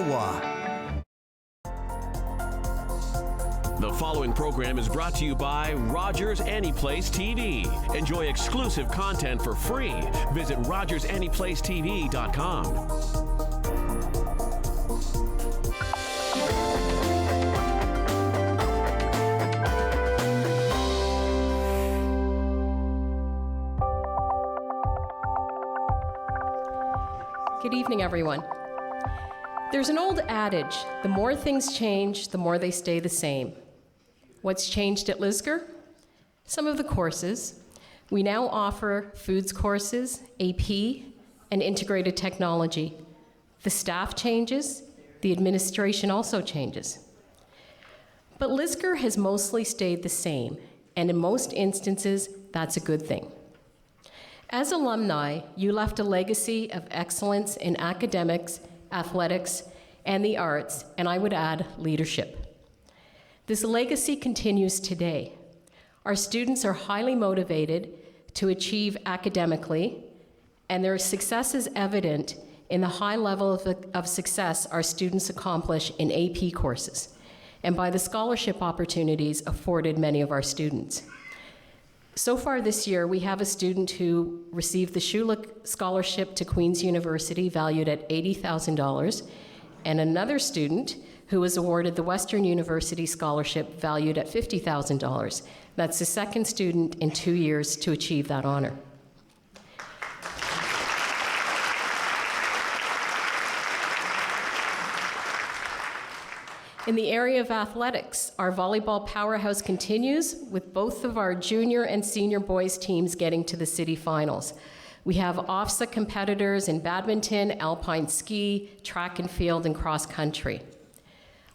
Ottawa. The following program is brought to you by Rogers Anyplace TV. Enjoy exclusive content for free. Visit RogersAnyplaceTV.com. Good evening, everyone. There's an old adage, the more things change, the more they stay the same. What's changed at Lisker? Some of the courses. We now offer foods courses, AP, and integrated technology. The staff changes, the administration also changes. But Lisker has mostly stayed the same, and in most instances, that's a good thing. As alumni, you left a legacy of excellence in academics, athletics, and the arts, and I would add leadership. This legacy continues today. Our students are highly motivated to achieve academically, and their success is evident in the high level of success our students accomplish in AP courses, and by the scholarship opportunities afforded many of our students. So far this year, we have a student who received the Schulich Scholarship to Queen's University, valued at $80,000, and another student who was awarded the Western University Scholarship, valued at $50,000. That's the second student in 2 years to achieve that honor. In the area of athletics, our volleyball powerhouse continues with both of our junior and senior boys teams getting to the city finals. We have OFSA competitors in badminton, alpine ski, track and field, and cross country.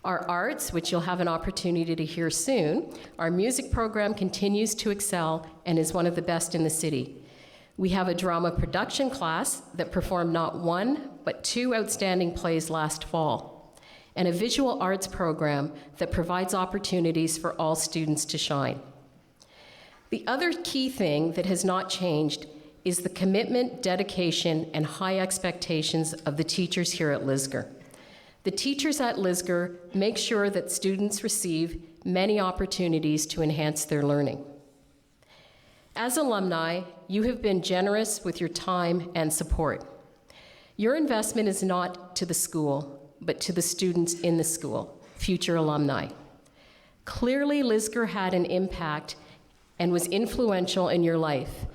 Our arts, which you'll have an opportunity to hear soon, our music program continues to excel and is one of the best in the city. We have a drama production class that performed not one, but 2 outstanding plays last fall, and a visual arts program that provides opportunities for all students to shine. The other key thing that has not changed is the commitment, dedication, and high expectations of the teachers here at Lisker. The teachers at Lisker make sure that students receive many opportunities to enhance their learning. As alumni, you have been generous with your time and support. Your investment is not to the school, but to the students in the school, future alumni. Clearly, Lisker had an impact and was influential in your life,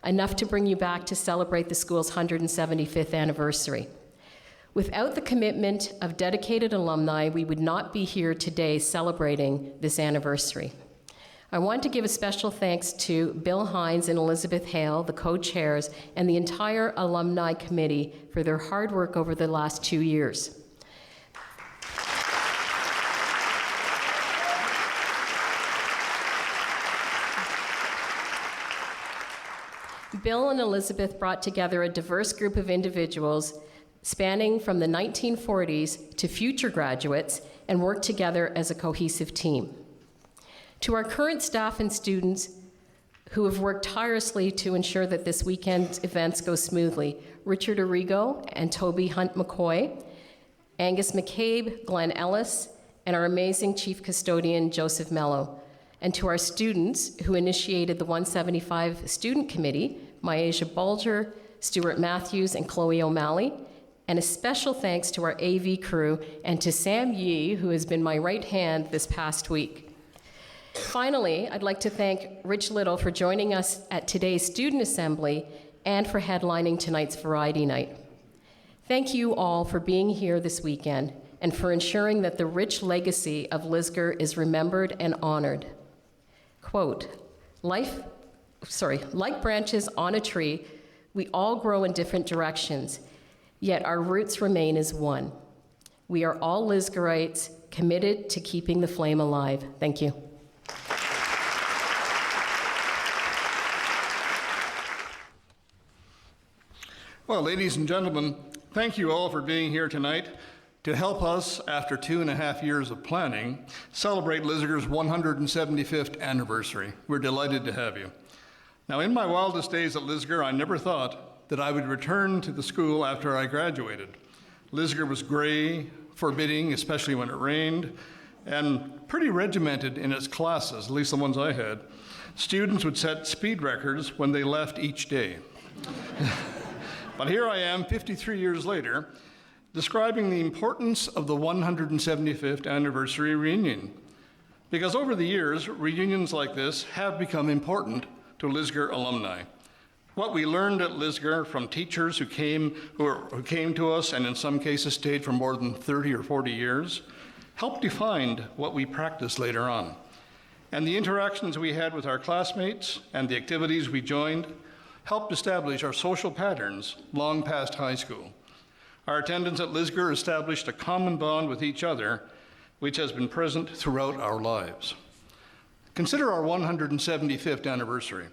enough to bring you back to celebrate the school's 175th anniversary. Without the commitment of dedicated alumni, we would not be here today celebrating this anniversary. I want to give a special thanks to Bill Hines and Elizabeth Hale, the co-chairs, and the entire alumni committee for their hard work over the last 2 years. Bill and Elizabeth brought together a diverse group of individuals spanning from the 1940s to future graduates and worked together as a cohesive team. To our current staff and students who have worked tirelessly to ensure that this weekend's events go smoothly, Richard Arrigo and Toby Hunt McCoy, Angus McCabe, Glenn Ellis, and our amazing chief custodian, Joseph Mello. And to our students who initiated the 175 Student Committee, Myasia Bulger, Stuart Matthews, and Chloe O'Malley. And a special thanks to our AV crew and to Sam Yee, who has been my right hand this past week. Finally, I'd like to thank Rich Little for joining us at today's Student Assembly and for headlining tonight's Variety Night. Thank you all for being here this weekend and for ensuring that the rich legacy of Lisker is remembered and honored. Quote, like branches on a tree, we all grow in different directions, yet our roots remain as one. We are all Liskerites committed to keeping the flame alive. Thank you. Well, ladies and gentlemen, thank you all for being here tonight to help us, after 2.5 years of planning, celebrate Lisker's 175th anniversary. We're delighted to have you. Now, in my wildest days at Lisker, I never thought that I would return to the school after I graduated. Lisker was gray, forbidding, especially when it rained, and pretty regimented in its classes, at least the ones I had. Students would set speed records when they left each day. But here I am, 53 years later, describing the importance of the 175th anniversary reunion. Because over the years, reunions like this have become important to Lisker alumni. What we learned at Lisker from teachers who came to us and in some cases stayed for more than 30 or 40 years helped define what we practiced later on. And the interactions we had with our classmates and the activities we joined helped establish our social patterns long past high school. Our attendance at Lisker established a common bond with each other, which has been present throughout our lives. Consider our 175th anniversary.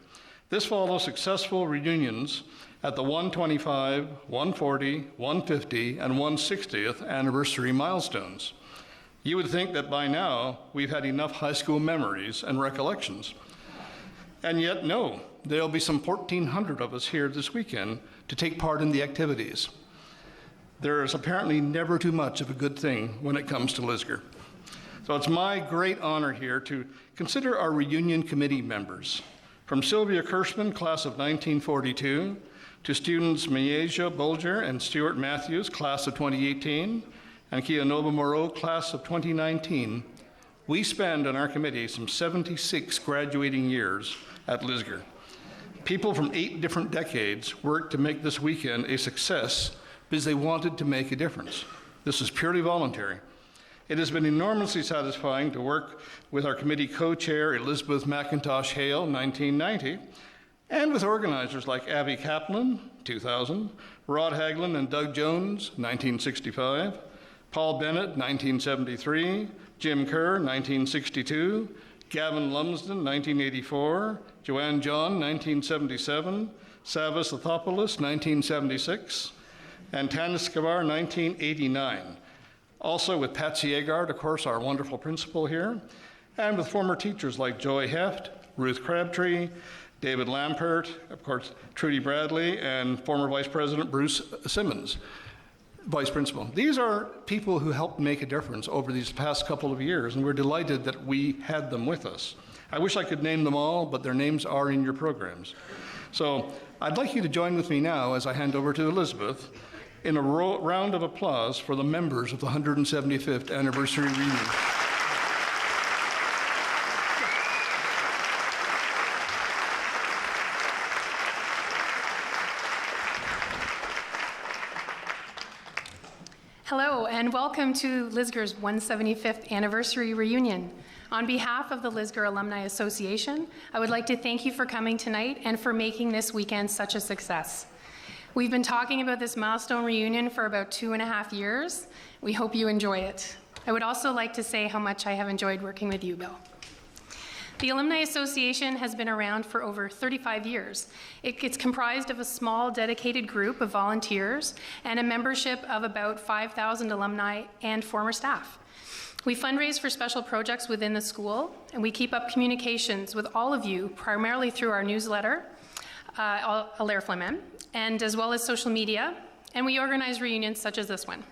This follows successful reunions at the 125, 140, 150, and 160th anniversary milestones. You would think that by now we've had enough high school memories and recollections. And yet, no, there'll be some 1,400 of us here this weekend to take part in the activities. There is apparently never too much of a good thing when it comes to Lisker. So it's my great honor here to consider our reunion committee members. From Sylvia Kirschman, class of 1942, to students Miasia Bolger and Stuart Matthews, class of 2018, and Kianoba Moreau, class of 2019, we spend on our committee some 76 graduating years at Lisker. People from 8 different decades worked to make this weekend a success because they wanted to make a difference. This is purely voluntary. It has been enormously satisfying to work with our committee co-chair, Elizabeth McIntosh Hale, 1990, and with organizers like Abby Kaplan, 2000, Rod Haglund and Doug Jones, 1965, Paul Bennett, 1973, Jim Kerr, 1962, Gavin Lumsden, 1984, Joanne John, 1977, Savas Athopoulos, 1976, and Tanis Kavar, 1989. Also with Patsy Agard, of course, our wonderful principal here, and with former teachers like Joy Heft, Ruth Crabtree, David Lampert, of course, Trudy Bradley, and former Vice President Bruce Simmons, Vice Principal. These are people who helped make a difference over these past couple of years, and we're delighted that we had them with us. I wish I could name them all, but their names are in your programs. So I'd like you to join with me now as I hand over to Elizabeth in a round of applause for the members of the 175th anniversary reunion. Hello, and welcome to Lisker's 175th anniversary reunion. On behalf of the Lisker Alumni Association, I would like to thank you for coming tonight and for making this weekend such a success. We've been talking about this milestone reunion for about 2.5 years. We hope you enjoy it. I would also like to say how much I have enjoyed working with you, Bill. The Alumni Association has been around for over 35 years. It's comprised of a small, dedicated group of volunteers and a membership of about 5,000 alumni and former staff. We fundraise for special projects within the school, and we keep up communications with all of you, primarily through our newsletter, Alair Flamen, and as well as social media, and we organize reunions such as this one.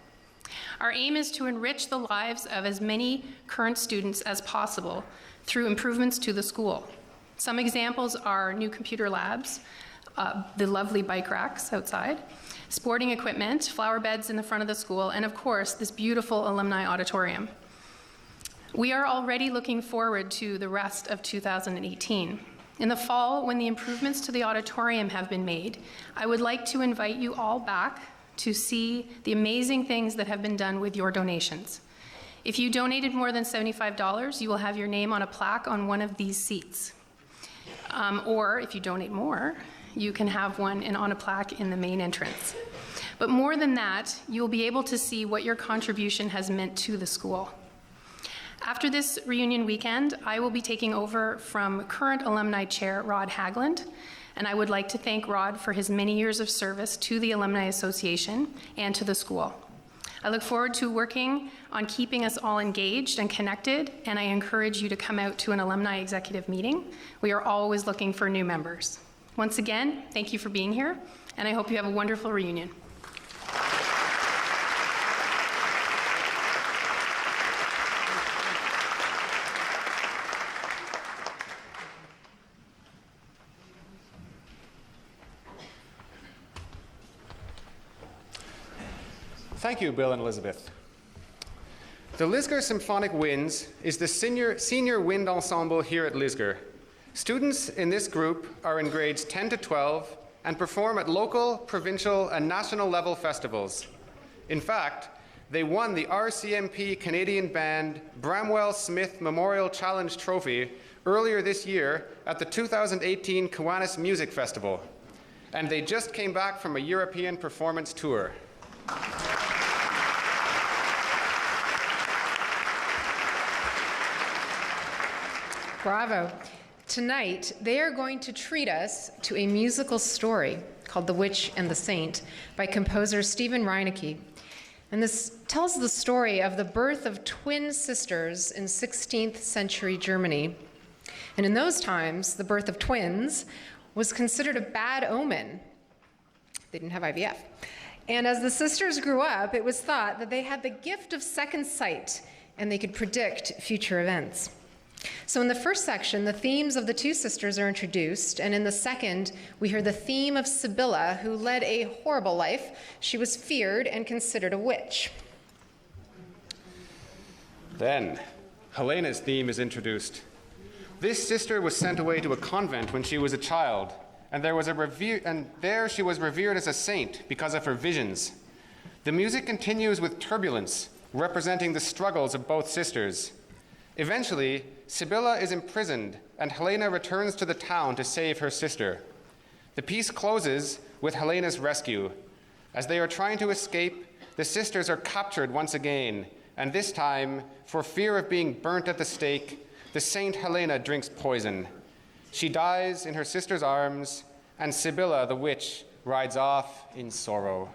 Our aim is to enrich the lives of as many current students as possible through improvements to the school. Some examples are new computer labs, the lovely bike racks outside, sporting equipment, flower beds in the front of the school, and of course, this beautiful alumni auditorium. We are already looking forward to the rest of 2018. In the fall, when the improvements to the auditorium have been made, I would like to invite you all back to see the amazing things that have been done with your donations. If you donated more than $75, you will have your name on a plaque on one of these seats. Or if you donate more, you can have one on a plaque in the main entrance. But more than that, you'll be able to see what your contribution has meant to the school. After this reunion weekend, I will be taking over from current alumni chair Rod Haglund, and I would like to thank Rod for his many years of service to the Alumni Association and to the school. I look forward to working on keeping us all engaged and connected, and I encourage you to come out to an alumni executive meeting. We are always looking for new members. Once again, thank you for being here, and I hope you have a wonderful reunion. Thank you, Bill and Elizabeth. The Lisker Symphonic Winds is the senior wind ensemble here at Lisker. Students in this group are in grades 10 to 12 and perform at local, provincial, and national level festivals. In fact, they won the RCMP Canadian Band Bramwell Smith Memorial Challenge Trophy earlier this year at the 2018 Kiwanis Music Festival. And they just came back from a European performance tour. Bravo. Tonight, they are going to treat us to a musical story called The Witch and the Saint by composer Stephen Reineke. And this tells the story of the birth of twin sisters in 16th century Germany. And in those times, the birth of twins was considered a bad omen. They didn't have IVF. And as the sisters grew up, it was thought that they had the gift of second sight and they could predict future events. So in the first section, the themes of the two sisters are introduced, and in the second, we hear the theme of Sibylla, who led a horrible life. She was feared and considered a witch. Then, Helena's theme is introduced. This sister was sent away to a convent when she was a child, and there she was revered as a saint because of her visions. The music continues with turbulence, representing the struggles of both sisters. Eventually, Sibylla is imprisoned, and Helena returns to the town to save her sister. The piece closes with Helena's rescue. As they are trying to escape, the sisters are captured once again, and this time, for fear of being burnt at the stake, the Saint Helena drinks poison. She dies in her sister's arms, and Sibylla, the witch, rides off in sorrow.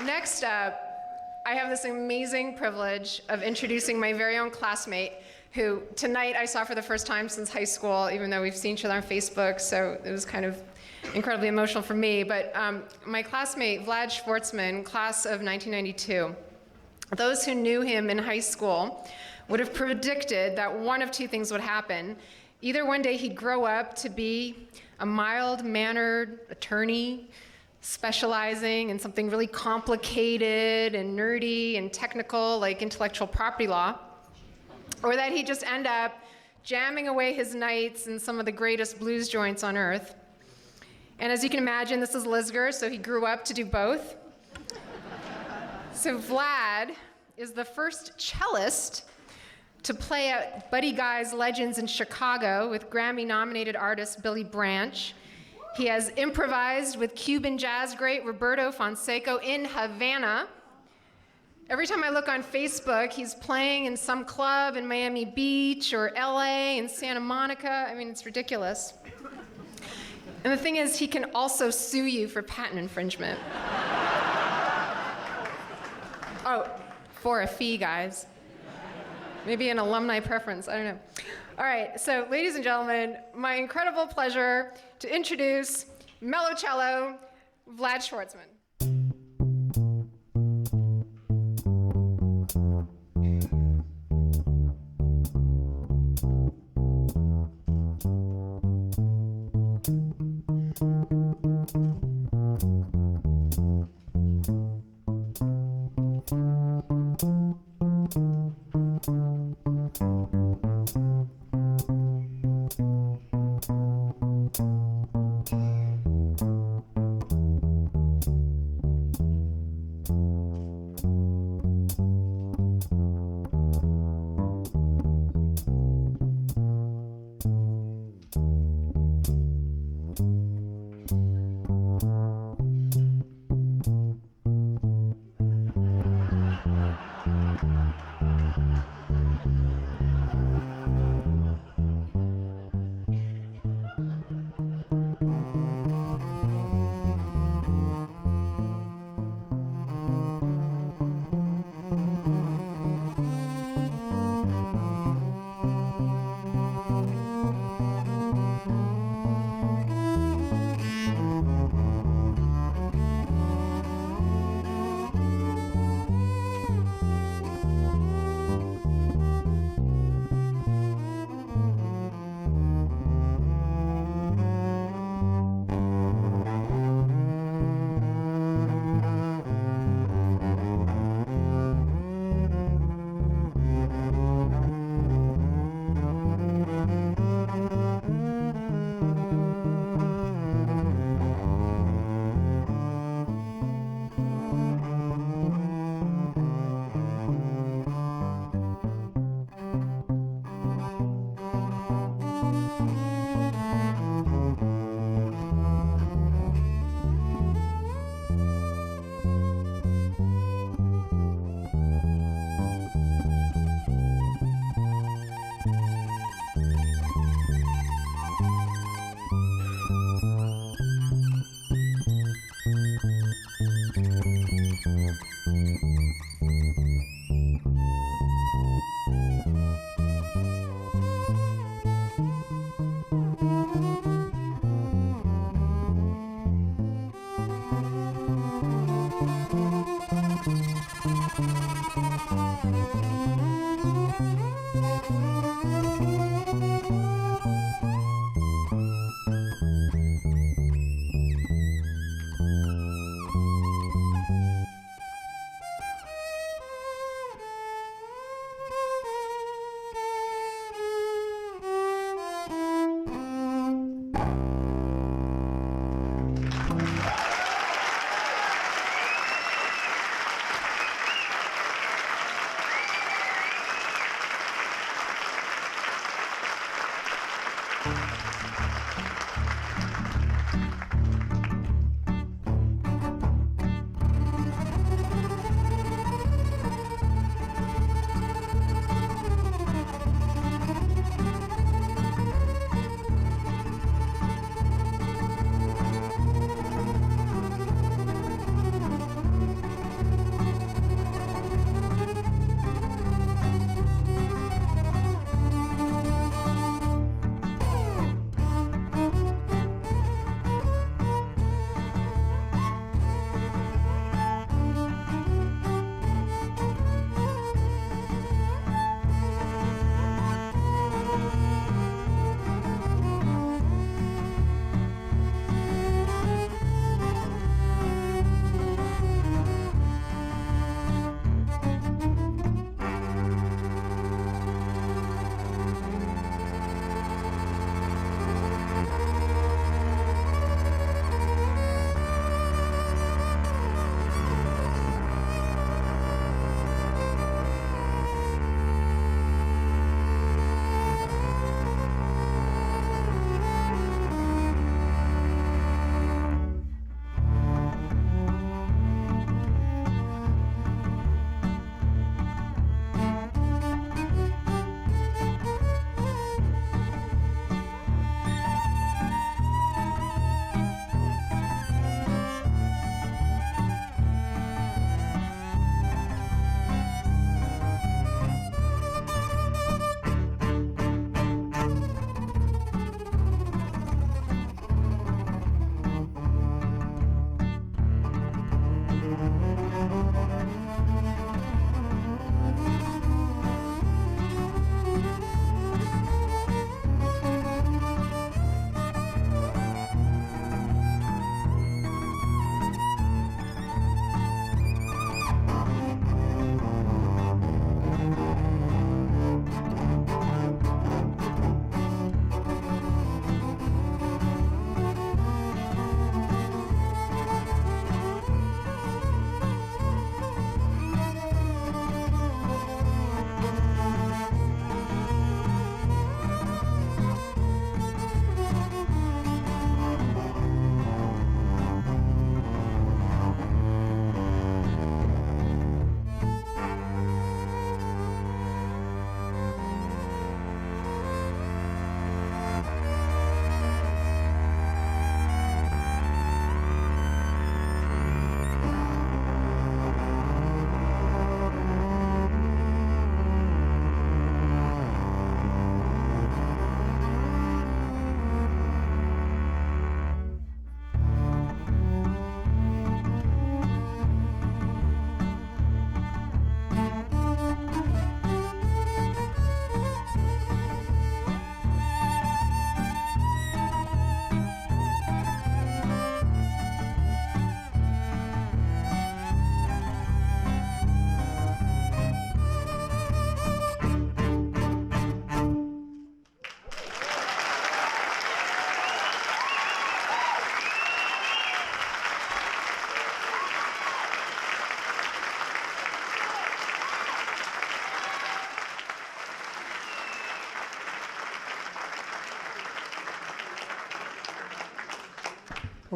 Next up, I have this amazing privilege of introducing my very own classmate, who tonight I saw for the first time since high school, even though we've seen each other on Facebook, so it was kind of incredibly emotional for me. But my classmate, Vlad Schwartzman, class of 1992, those who knew him in high school would have predicted that one of two things would happen. Either one day he'd grow up to be a mild-mannered attorney, specializing in something really complicated and nerdy and technical, like intellectual property law, or that he'd just end up jamming away his nights in some of the greatest blues joints on earth. And as you can imagine, this is Lisker, so he grew up to do both. So Vlad is the first cellist to play at Buddy Guy's Legends in Chicago with Grammy-nominated artist Billy Branch. He has improvised with Cuban jazz great Roberto Fonseca in Havana. Every time I look on Facebook, he's playing in some club in Miami Beach or LA and Santa Monica. I mean, it's ridiculous. And the thing is, he can also sue you for patent infringement. Oh, for a fee, guys. Maybe an alumni preference, I don't know. All right, so ladies and gentlemen, my incredible pleasure to introduce mellow cello, Vlad Schwartzman.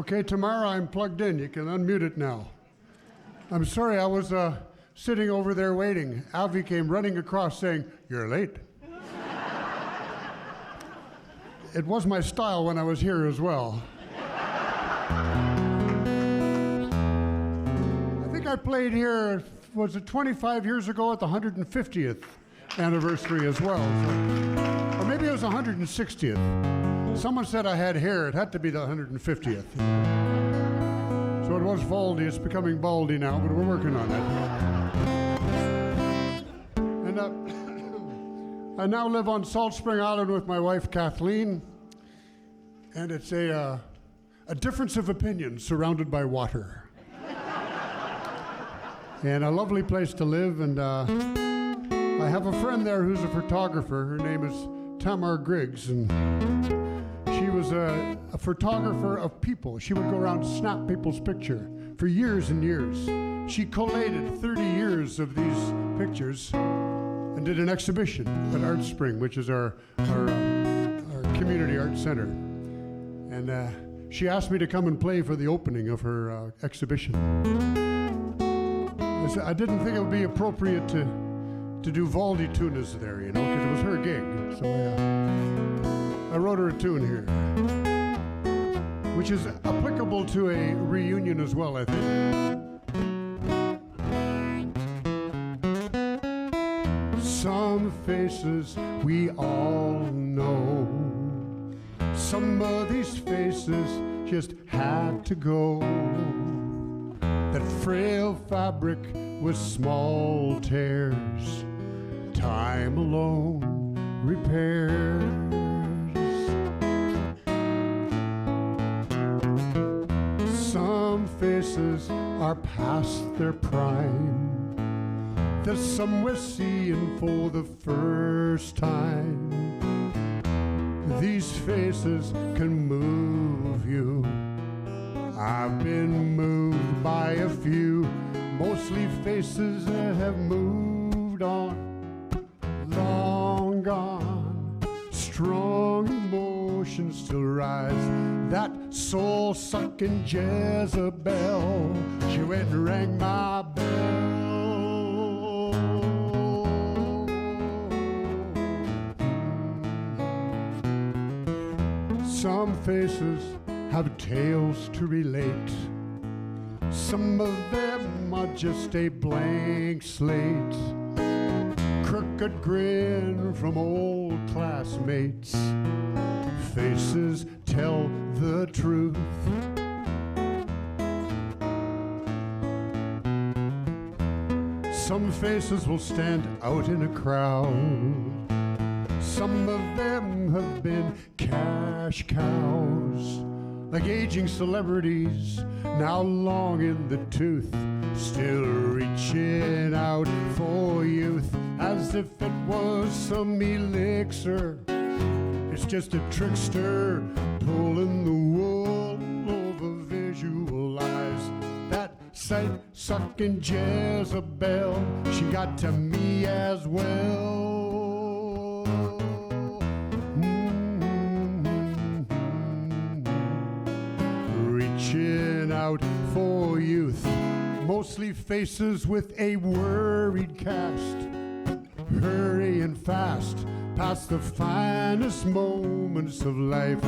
Okay, Tamara, I'm plugged in. You can unmute it now. I'm sorry, I was sitting over there waiting. Avi came running across saying, "You're late." It was my style when I was here as well. I think I played here, was it 25 years ago at the 150th anniversary as well? So, or maybe it was 160th. Someone said I had hair. It had to be the 150th. So it was baldy. It's becoming baldy now, but we're working on it. And I now live on Salt Spring Island with my wife, Kathleen. And it's a difference of opinion surrounded by water. And a lovely place to live. And I have a friend there who's a photographer. Her name is Tamar Griggs. And she was a photographer of people. She would go around and snap people's picture for years and years. She collated 30 years of these pictures and did an exhibition at Art Spring, which is our community art center. And she asked me to come and play for the opening of her exhibition. I didn't think it would be appropriate to do Valdi tunas there, you know, because it was her gig. So I wrote her a tune here, which is applicable to a reunion as well, I think. Some faces we all know. Some of these faces just had to go. That frail fabric with small tears, time alone repairs. Some faces are past their prime. There's some we're seeing for the first time. These faces can move you. I've been moved by a few, mostly faces that have moved on, long gone. Strong emotions still rise. That soul-sucking Jezebel, she went and rang my bell. Some faces have tales to relate. Some of them are just a blank slate. Crooked grin from old classmates. Faces tell the truth. Some faces will stand out in a crowd. Some of them have been cash cows, like aging celebrities, now long in the tooth, still reaching out for youth, as if it was some elixir. It's just a trickster pulling the wool over visual eyes. That sight-sucking Jezebel, she got to me as well. Out for youth, mostly faces with a worried cast, hurrying fast past the finest moments of life.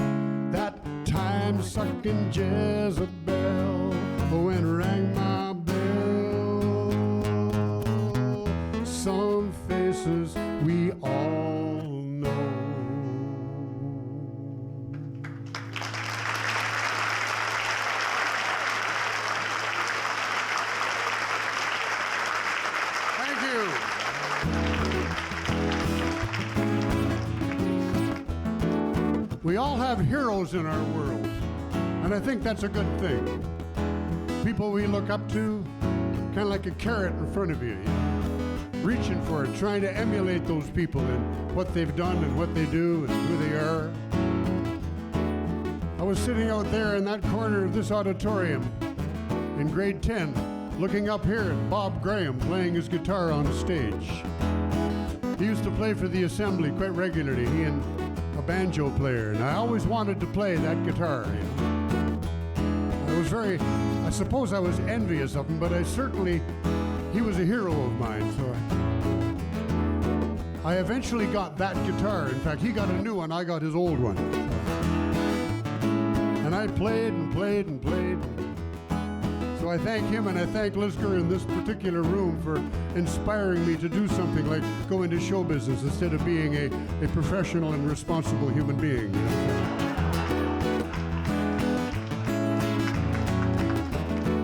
That time-sucking Jezebel when rang my bell. Some faces we all know. We all have heroes in our world, and I think that's a good thing. People we look up to, kind of like a carrot in front of you, reaching for it, trying to emulate those people and what they've done and what they do and who they are. I was sitting out there in that corner of this auditorium in grade 10, looking up here at Bob Graham playing his guitar on the stage. He used to play for the assembly quite regularly, he and a banjo player, and I always wanted to play that guitar. I suppose I was envious of him, but he was a hero of mine, so I eventually got that guitar. In fact, he got a new one, I got his old one. And I played and played and played. So I thank him and I thank Lisker in this particular room for inspiring me to do something like go into show business instead of being a professional and responsible human being. You know?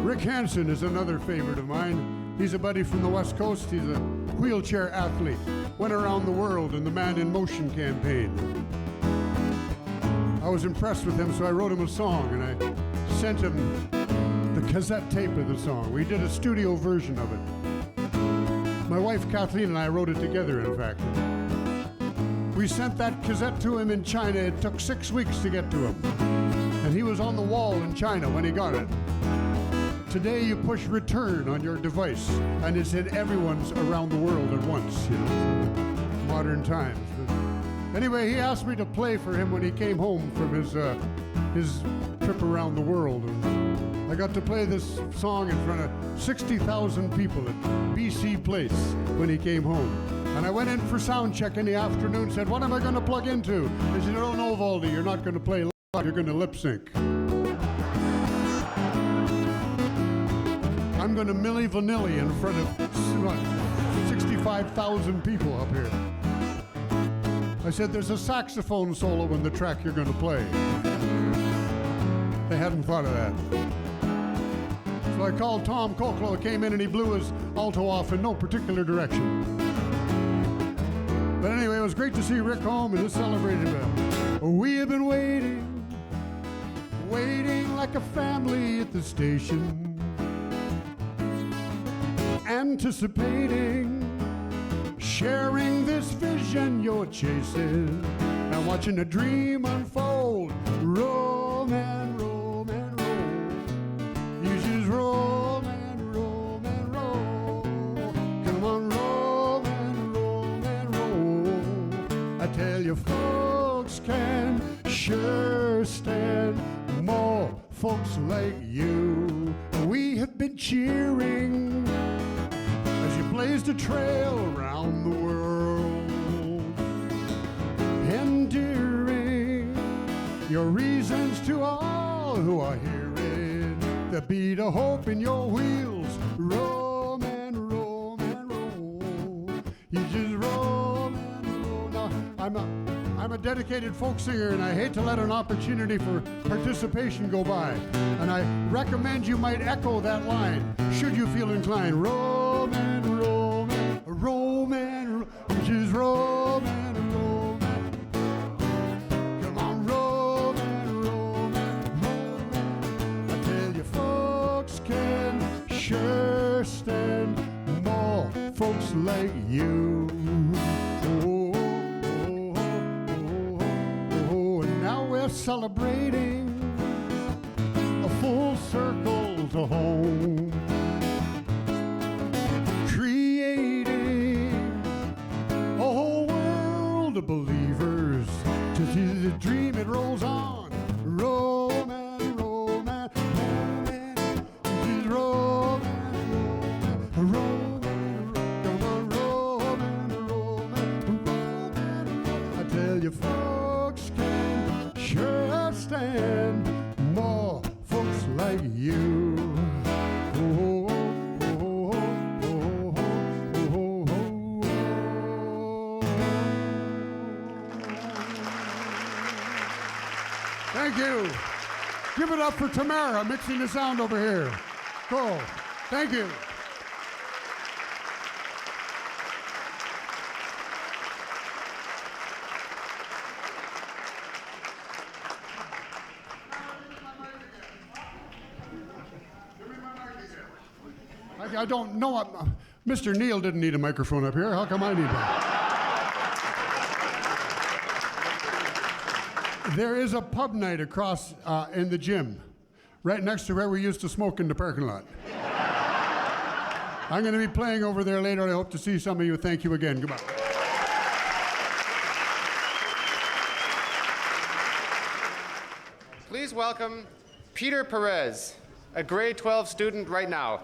Rick Hansen is another favorite of mine. He's a buddy from the West Coast. He's a wheelchair athlete. Went around the world in the Man in Motion campaign. I was impressed with him, so I wrote him a song, and I sent him the cassette tape of the song. We did a studio version of it. My wife Kathleen and I wrote it together, in fact. We sent that cassette to him in China. It took 6 weeks to get to him. And he was on the wall in China when he got it. Today you push return on your device, and it's in everyone's around the world at once, you know, modern times. But anyway, he asked me to play for him when he came home from his trip around the world. And I got to play this song in front of 60,000 people at BC Place when he came home. And I went in for sound check in the afternoon, said, what am I going to plug into? They said, oh, no, Valdi, you're not going to play live, you're going to lip sync. I'm going to Milli Vanilli in front of 65,000 people up here. I said, there's a saxophone solo in the track you're going to play. They hadn't thought of that. So I called Tom Koklo, came in and he blew his alto off in no particular direction. But anyway, it was great to see Rick home and just celebrated him. We have been waiting like a family at the station. Anticipating, sharing this vision you're chasing, and watching a dream unfold. Roll, man, roll, man, roll. You just roll, man, roll, man, roll. Come on, roll, man, roll, man, roll. I tell you, folks can sure stand more folks like you. We have been cheering as you blazed a trail around the world, endearing your reasons to all who are hearing the beat of hope in your wheels. Roll, man, roll, man, roll. You just roll, man, roll. Now, I'm a dedicated folk singer, and I hate to let an opportunity for participation go by. And I recommend you might echo that line, should you feel inclined. Roll, man, roll, man, roll, man, roll. Just roll, man, roll, man. Come on, roll, man, roll, man, roll, man. I tell you, folks can sure stand more folks like you. Celebrating a full circle to home, creating a whole world of believers. To see the dream, it rolls on. Roll, man, roll, man, roll, man. Just roll, man, roll, man, roll, man, roll. Come on, roll, man, roll, man, roll, man, roll. I tell you, folks can sure stand more folks like you. Oh, oh, oh, oh, oh, oh, oh. Thank you. Give it up for Tamara mixing the sound over here. Cool. Thank you. I don't know. Mr. Neal didn't need a microphone up here. How come I need one? There is a pub night across in the gym, right next to where we used to smoke in the parking lot. I'm going to be playing over there later. I hope to see some of you. Thank you again. Goodbye. Please welcome Peter Perez. a grade 12 student right now.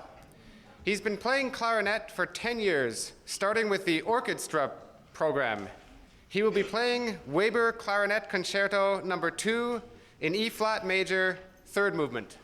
He's been playing clarinet for 10 years, starting with the orchestra program. He will be playing Weber Clarinet Concerto No. 2 in E-flat major, third movement.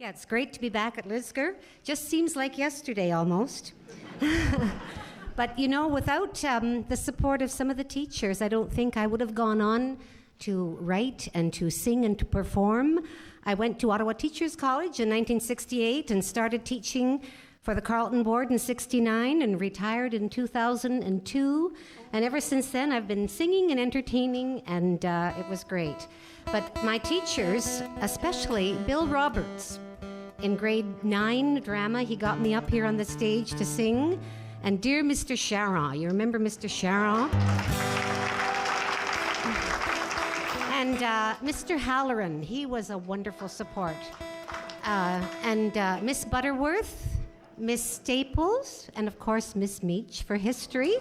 Yeah, it's great to be back at Lisker. Just seems like yesterday almost. But you know, without the support of some of the teachers, I don't think I would have gone on to write and to sing and to perform. I went to Ottawa Teachers College in 1968 and started teaching for the Carleton Board in '69 and retired in 2002. And ever since then, I've been singing and entertaining, and it was great. But my teachers, especially Bill Roberts, in grade 9 drama, he got me up here on the stage to sing. And dear Mr. Charon, you remember Mr. Charon? And Mr. Halloran, he was a wonderful support. And Miss Butterworth, Miss Staples, and of course Miss Meach for history.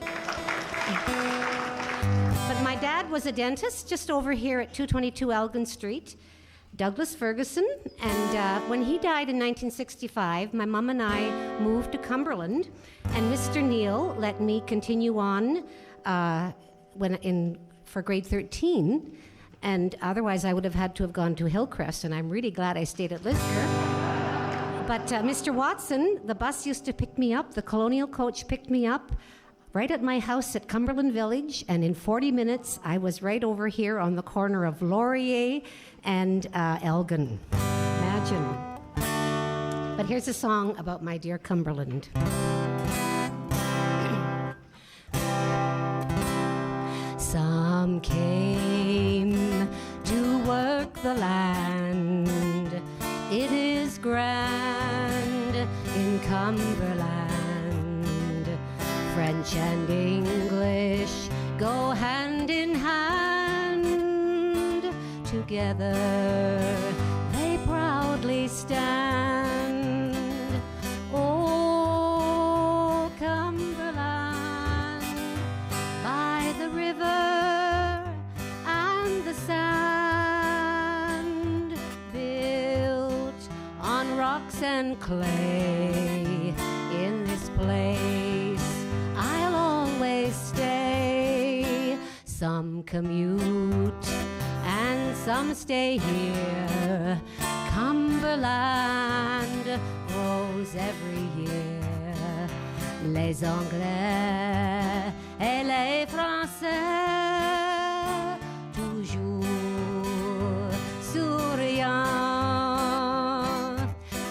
But my dad was a dentist just over here at 222 Elgin Street, Douglas Ferguson, and when he died in 1965, my mom and I moved to Cumberland, and Mr. Neal let me continue on for grade 13, and otherwise I would have had to have gone to Hillcrest, and I'm really glad I stayed at Lisker. But Mr. Watson, the bus used to pick me up, the Colonial coach picked me up right at my house at Cumberland Village, and in 40 minutes I was right over here on the corner of Laurier and Elgin. Imagine. But here's a song about my dear Cumberland. Some came to work the land. It is grand in Cumberland. French and English go hand in hand. Together they proudly stand. Oh, Cumberland, by the river and the sand, built on rocks and clay, in this place I'll always stay. Some commute and some stay here. Cumberland grows every year. Les Anglais et les Français, toujours souriants.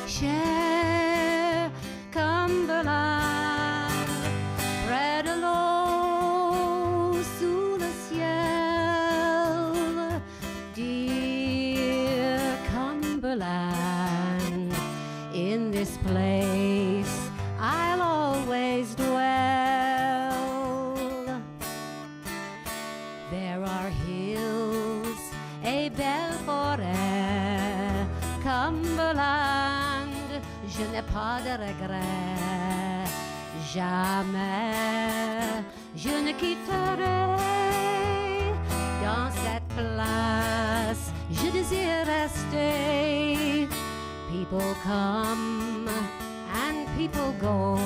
Cher Cumberland, près de l'eau, sous le ciel, dear Cumberland, in this place I'll always dwell. There are hills, a belle forêt, Cumberland, je n'ai pas de regret. Jamais je ne quitterai dans cette place, je désire rester. People come and people go.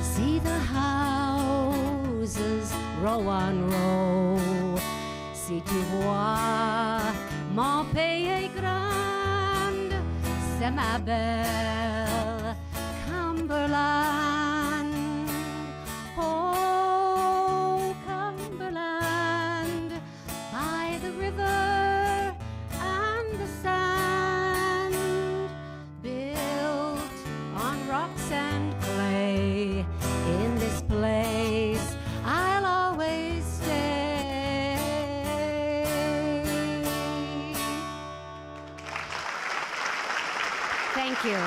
See the houses row on row. Si tu vois, mon pays est grand, c'est ma belle Cumberland. Oh, Cumberland, by the river and the sand, built on rocks and clay, in this place I'll always stay. Thank you.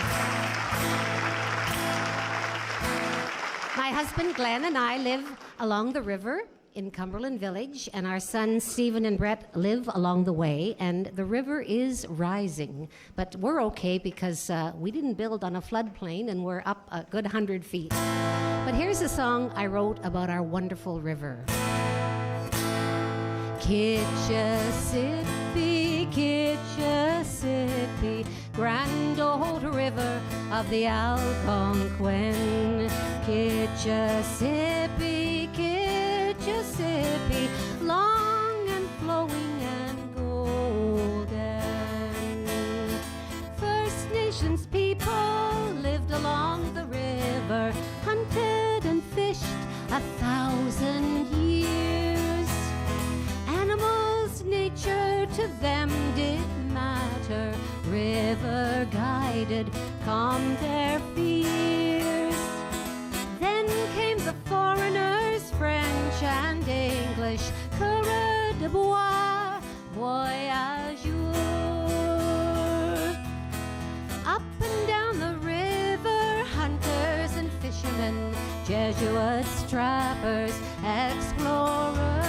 My husband Glenn and I live along the river in Cumberland Village, and our sons Stephen and Brett live along the way, and the river is rising. But we're okay because we didn't build on a floodplain, and we're up a good 100 feet. But here's a song I wrote about our wonderful river. Kitchissippi, Kitchissippi, grand old river of the Algonquin. Kitchissippi, Kitchissippi, long and flowing and golden. First to them did matter. River guided, calmed their fears. Then came the foreigners, French and English, coureur de bois, voyageurs. Up and down the river, hunters and fishermen, Jesuits, trappers, explorers.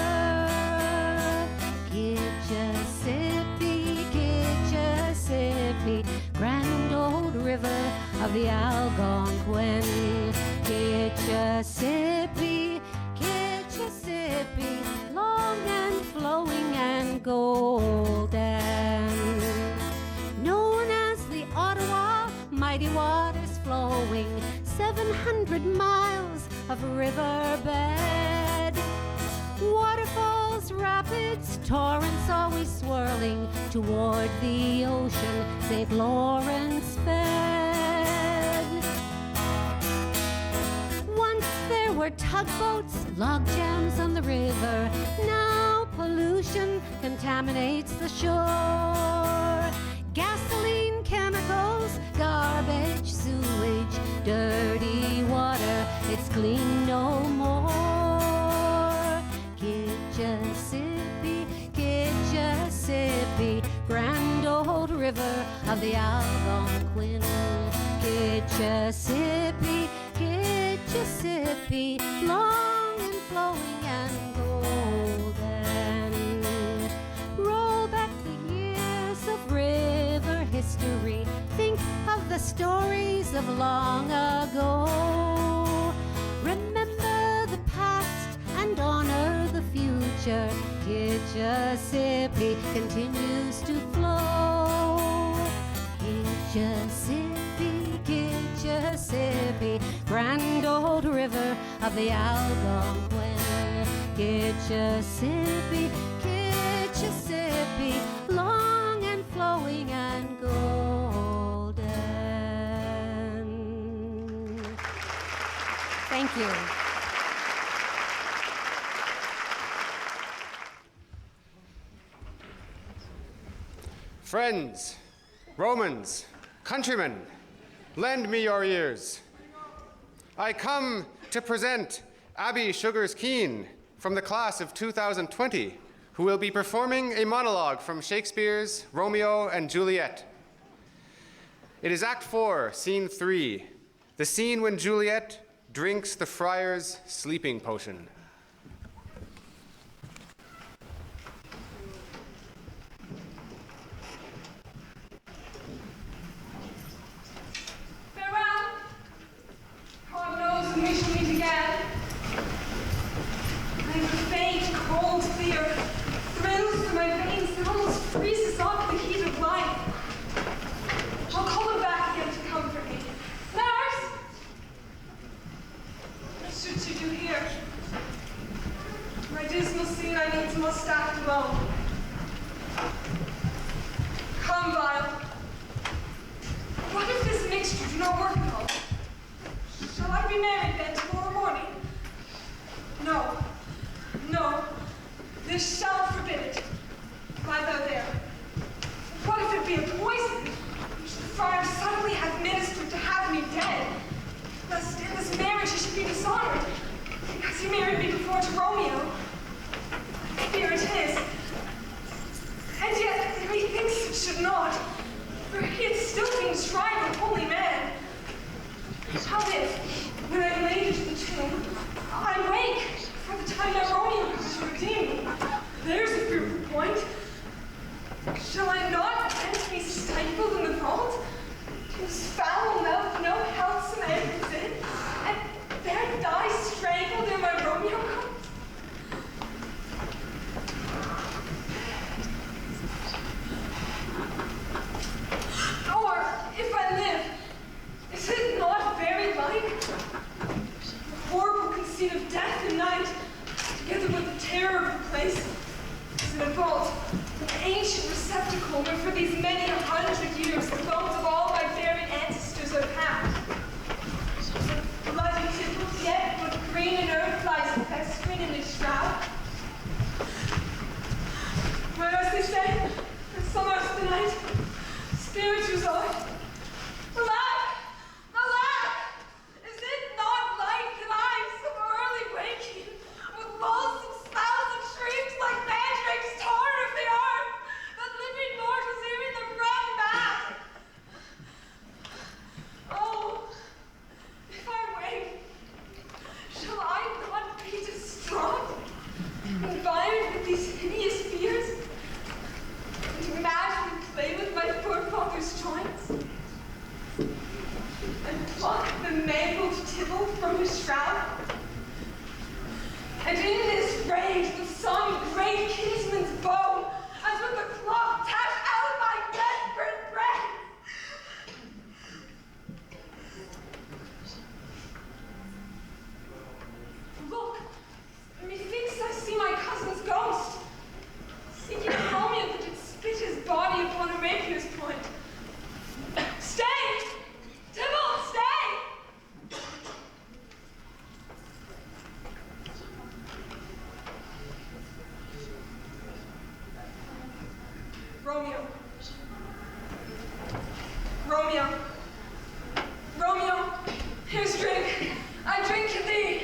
Kitchissippi, grand old river of the Algonquin. Kitchissippi, Kitchissippi, long and flowing and golden. Known as the Ottawa, mighty waters flowing, 700 miles of riverbed. Waterfalls, rapids, torrents always swirling toward the ocean, St. Lawrence fed. Once there were tugboats, log jams on the river. Now pollution contaminates the shore. Gasoline, chemicals, garbage, sewage, dirty water, it's clean no more. Kitchissippi, Kitchissippi, grand old river of the Algonquin. Kitchissippi, Kitchissippi, long and flowing and golden. Roll back the years of river history, think of the stories of long ago. Remember the past and honor the future. Kitchissippi continues to flow. Kitchissippi, Kitchissippi, grand old river of the Algonquin. Kitchissippi, Kitchissippi, long and flowing and golden. Thank you. Friends, Romans, countrymen, lend me your ears. I come to present Abby Sugars-Keene from the class of 2020, who will be performing a monologue from Shakespeare's Romeo and Juliet. It is Act 4, Scene 3, the scene when Juliet drinks the friar's sleeping potion. We shall meet again. I have a faint, cold fear thrills through my veins that almost freezes off the heat of life. I'll call him back again to comfort me. Lars! What should you do here? My dismal scene I needs must act alone. Come, Vile. What if this mixture do not work at all? Shall I be married then tomorrow morning? No. No. This shall forbid it. Lie thou there. What if it be a poison, which the friar suddenly hath ministered to have me dead? Lest in this marriage he should be dishonored, because he married me before to Romeo. I fear it is. And yet, methinks it should not, for he had still been enshrined a holy man. How if, when I am laid into the tomb, I wake for the time that Romeo comes to redeem me? There's a fearful point. Shall I not then be stifled in the vault, whose foul mouth no healthsome air comes in, and there die strangled ere my Romeo comes? Romeo. Romeo. Romeo, here's drink. I drink to thee.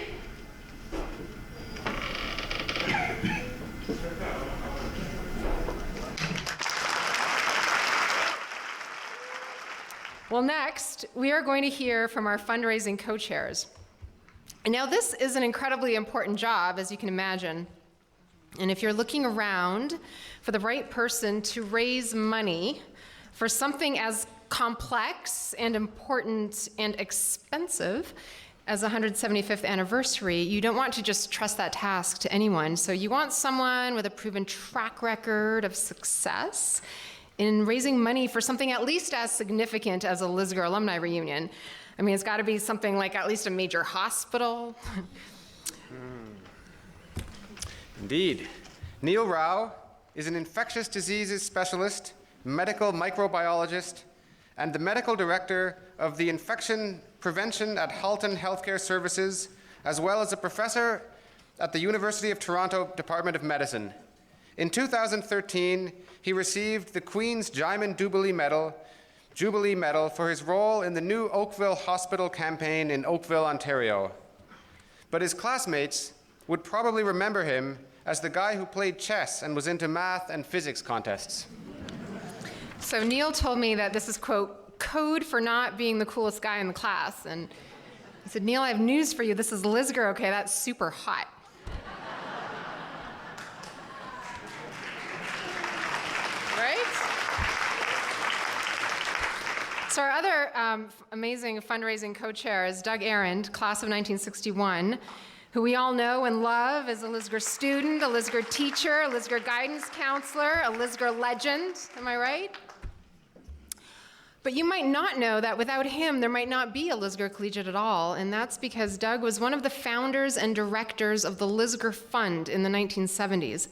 Well, next, we are going to hear from our fundraising co-chairs. And now this is an incredibly important job, as you can imagine. And if you're looking around for the right person to raise money for something as complex and important and expensive as the 175th anniversary, you don't want to just trust that task to anyone. So you want someone with a proven track record of success in raising money for something at least as significant as a Lisker alumni reunion. I mean, it's got to be something like at least a major hospital. Indeed. Neil Rao is an infectious diseases specialist, medical microbiologist, and the medical director of the infection prevention at Halton Healthcare Services, as well as a professor at the University of Toronto Department of Medicine. In 2013, he received the Queen's Diamond Jubilee Medal for his role in the new Oakville Hospital campaign in Oakville, Ontario. But his classmates would probably remember him as the guy who played chess and was into math and physics contests. So Neil told me that this is, quote, code for not being the coolest guy in the class. And he said, Neil, I have news for you. This is Lisker, okay? That's super hot. Right? So our other amazing fundraising co-chair is Doug Arend, class of 1961, who we all know and love as a Lisker student, a Lisker teacher, a Lisker guidance counselor, a Lisker legend. Am I right? But you might not know that without him, there might not be a Lisker Collegiate at all, and that's because Doug was one of the founders and directors of the Lisker Fund in the 1970s,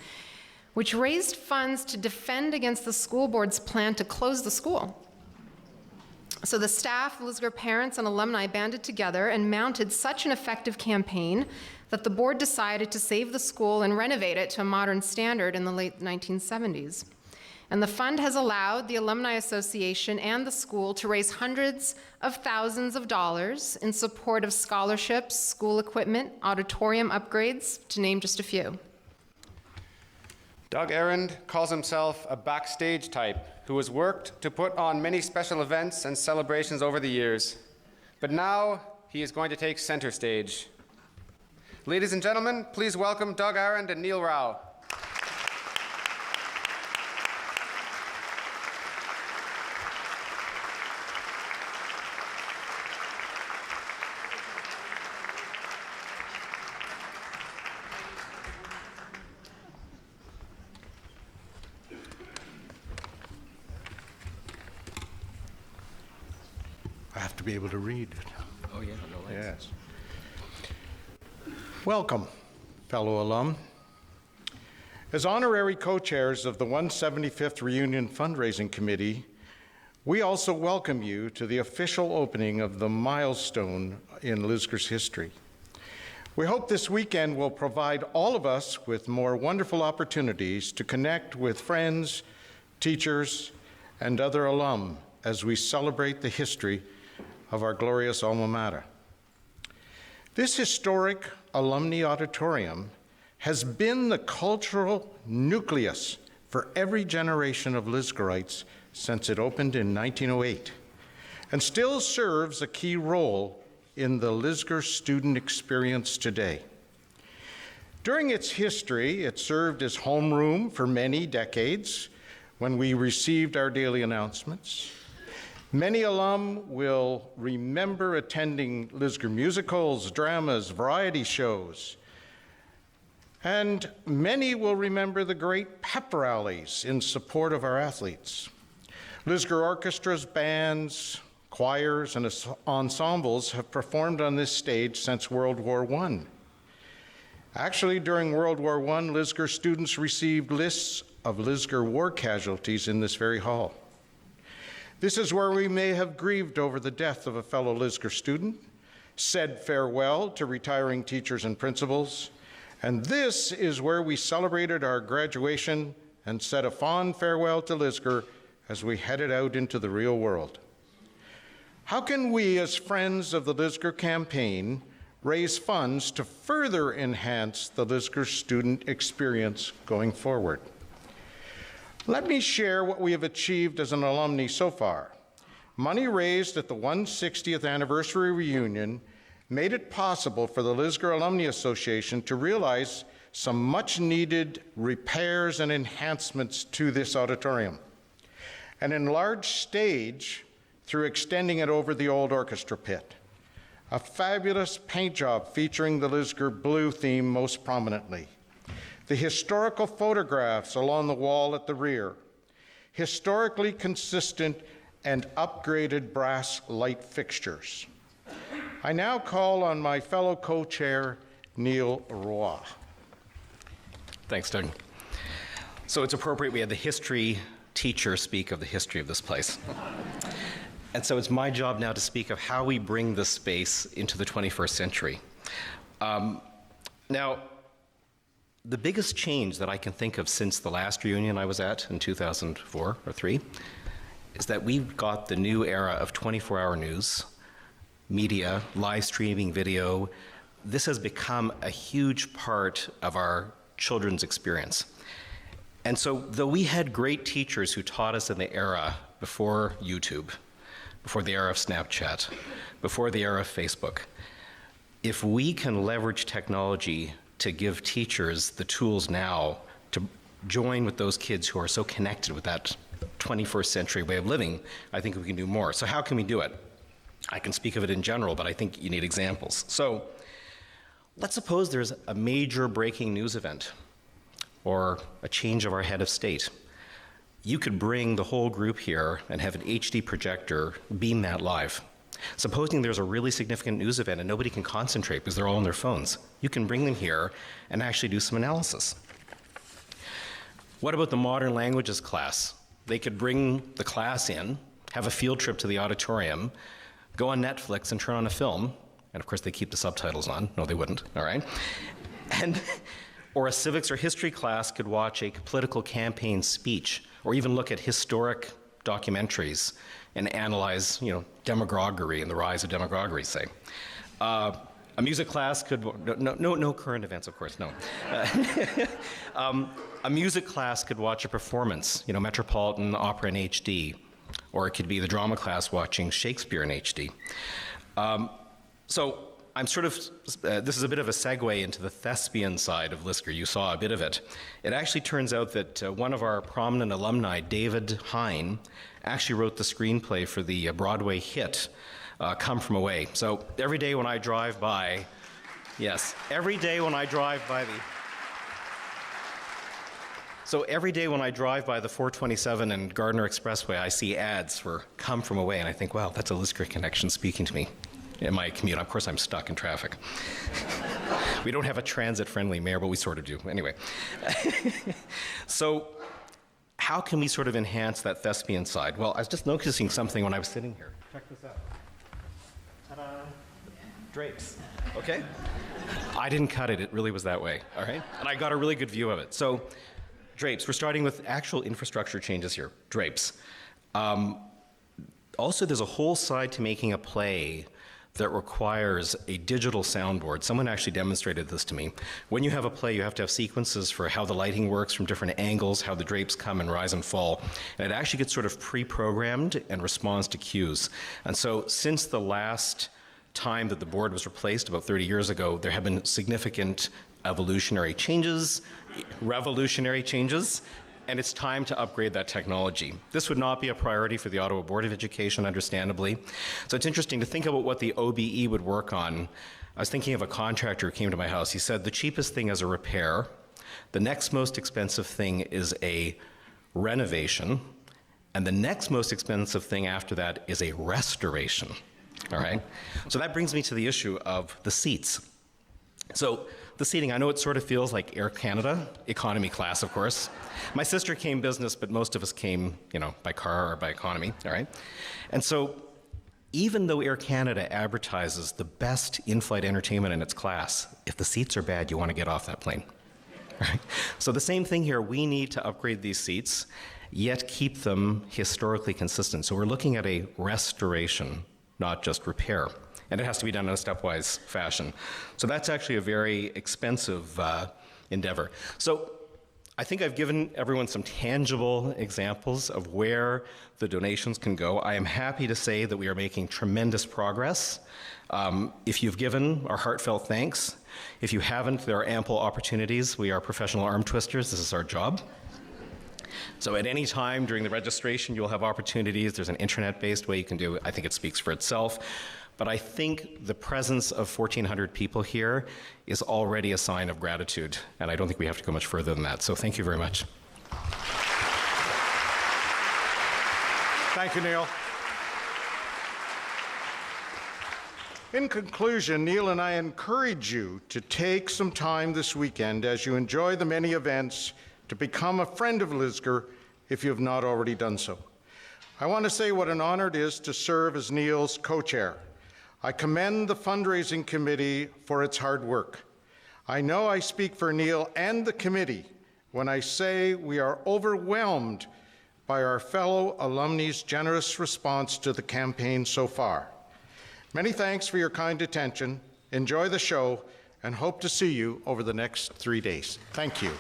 which raised funds to defend against the school board's plan to close the school. So the staff, Lisker parents, and alumni banded together and mounted such an effective campaign that the board decided to save the school and renovate it to a modern standard in the late 1970s. And the fund has allowed the Alumni Association and the school to raise hundreds of thousands of dollars in support of scholarships, school equipment, auditorium upgrades, to name just a few. Doug Arend calls himself a backstage type who has worked to put on many special events and celebrations over the years. But now he is going to take center stage. Ladies and gentlemen, please welcome Doug Arend and Neil Rao. I have to be able to read it. Oh, yeah, no Yes. Welcome, fellow alum. As honorary co-chairs of the 175th Reunion Fundraising Committee, we also welcome you to the official opening of the milestone in Lisker's history. We hope this weekend will provide all of us with more wonderful opportunities to connect with friends, teachers, and other alum as we celebrate the history of our glorious alma mater. This historic Alumni Auditorium has been the cultural nucleus for every generation of Liskerites since it opened in 1908, and still serves a key role in the Lisker student experience today. During its history, it served as homeroom for many decades when we received our daily announcements. Many alum will remember attending Lisker musicals, dramas, variety shows, and many will remember the great pep rallies in support of our athletes. Lisker orchestras, bands, choirs, and ensembles have performed on this stage since World War I. Actually, during World War I, Lisker students received lists of Lisker war casualties in this very hall. This is where we may have grieved over the death of a fellow Lisker student, said farewell to retiring teachers and principals, and this is where we celebrated our graduation and said a fond farewell to Lisker as we headed out into the real world. How can we, as friends of the Lisker campaign, raise funds to further enhance the Lisker student experience going forward? Let me share what we have achieved as an alumni so far. Money raised at the 160th anniversary reunion made it possible for the Lisker Alumni Association to realize some much-needed repairs and enhancements to this auditorium. An enlarged stage through extending it over the old orchestra pit. A fabulous paint job featuring the Lisker blue theme most prominently. The historical photographs along the wall at the rear. Historically consistent and upgraded brass light fixtures. I now call on my fellow co-chair, Neil Roth. Thanks, Doug. So it's appropriate we had the history teacher speak of the history of this place. And so it's my job now to speak of how we bring this space into the 21st century. Now, the biggest change that I can think of since the last reunion I was at in 2004 or 3 is that we've got the new era of 24-hour news, media, live streaming video. This has become a huge part of our children's experience. And so though we had great teachers who taught us in the era before YouTube, before the era of Snapchat, before the era of Facebook, if we can leverage technology to give teachers the tools now to join with those kids who are so connected with that 21st century way of living, I think we can do more. So how can we do it? I can speak of it in general, but I think you need examples. So let's suppose there's a major breaking news event or a change of our head of state. You could bring the whole group here and have an HD projector beam that live. Supposing there's a really significant news event and nobody can concentrate because they're all on their phones, you can bring them here and actually do some analysis. What about the modern languages class? They could bring the class in, have a field trip to the auditorium, go on Netflix and turn on a film, and of course they keep the subtitles on. No, they wouldn't, all right? Or a civics or history class could watch a political campaign speech, or even look at historic documentaries and analyze, demagoguery and the rise of demagoguery, say. A music class could, no current events, of course, no. A music class could watch a performance, Metropolitan Opera in HD, or it could be the drama class watching Shakespeare in HD. So I'm this is a bit of a segue into the thespian side of Lisker. You saw a bit of it. It actually turns out that one of our prominent alumni, David Haydn, actually wrote the screenplay for the Broadway hit, Come From Away. So every day when I drive by, every day when I drive by the 427 and Gardner Expressway, I see ads for Come From Away, and I think, wow, that's a Lisker connection speaking to me in my commute. Of course, I'm stuck in traffic. We don't have a transit-friendly mayor, but we sort of do. Anyway. So how can we sort of enhance that thespian side? Well, I was just noticing something when I was sitting here. Check this out. Ta-da. Drapes. Okay? I didn't cut it. It really was that way, all right? And I got a really good view of it. So drapes. We're starting with actual infrastructure changes here. Drapes. Also, there's a whole side to making a play that requires a digital soundboard. Someone actually demonstrated this to me. When you have a play, you have to have sequences for how the lighting works from different angles, how the drapes come and rise and fall. And it actually gets sort of pre-programmed and responds to cues. And so since the last time that the board was replaced, about 30 years ago, there have been significant revolutionary changes, and it's time to upgrade that technology. This would not be a priority for the Ottawa Board of Education, understandably. So it's interesting to think about what the OBE would work on. I was thinking of a contractor who came to my house. He said the cheapest thing is a repair. The next most expensive thing is a renovation. And the next most expensive thing after that is a restoration. All right? So that brings me to the issue of the seats. So the seating, I know it sort of feels like Air Canada, economy class, of course. My sister came business, but most of us came, by car or by economy, all right? And so even though Air Canada advertises the best in-flight entertainment in its class, if the seats are bad, you want to get off that plane, So the same thing here, we need to upgrade these seats, yet keep them historically consistent. So we're looking at a restoration, not just repair. And it has to be done in a stepwise fashion. So that's actually a very expensive endeavor. So I think I've given everyone some tangible examples of where the donations can go. I am happy to say that we are making tremendous progress. If you've given, our heartfelt thanks. If you haven't, there are ample opportunities. We are professional arm twisters. This is our job. So at any time during the registration, you'll have opportunities. There's an internet-based way you can do it. I think it speaks for itself. But I think the presence of 1,400 people here is already a sign of gratitude, and I don't think we have to go much further than that. So thank you very much. Thank you, Neil. In conclusion, Neil and I encourage you to take some time this weekend as you enjoy the many events to become a friend of Lisker if you have not already done so. I want to say what an honor it is to serve as Neil's co-chair. I commend the fundraising committee for its hard work. I know I speak for Neil and the committee when I say we are overwhelmed by our fellow alumni's generous response to the campaign so far. Many thanks for your kind attention. Enjoy the show and hope to see you over the next 3 days. Thank you.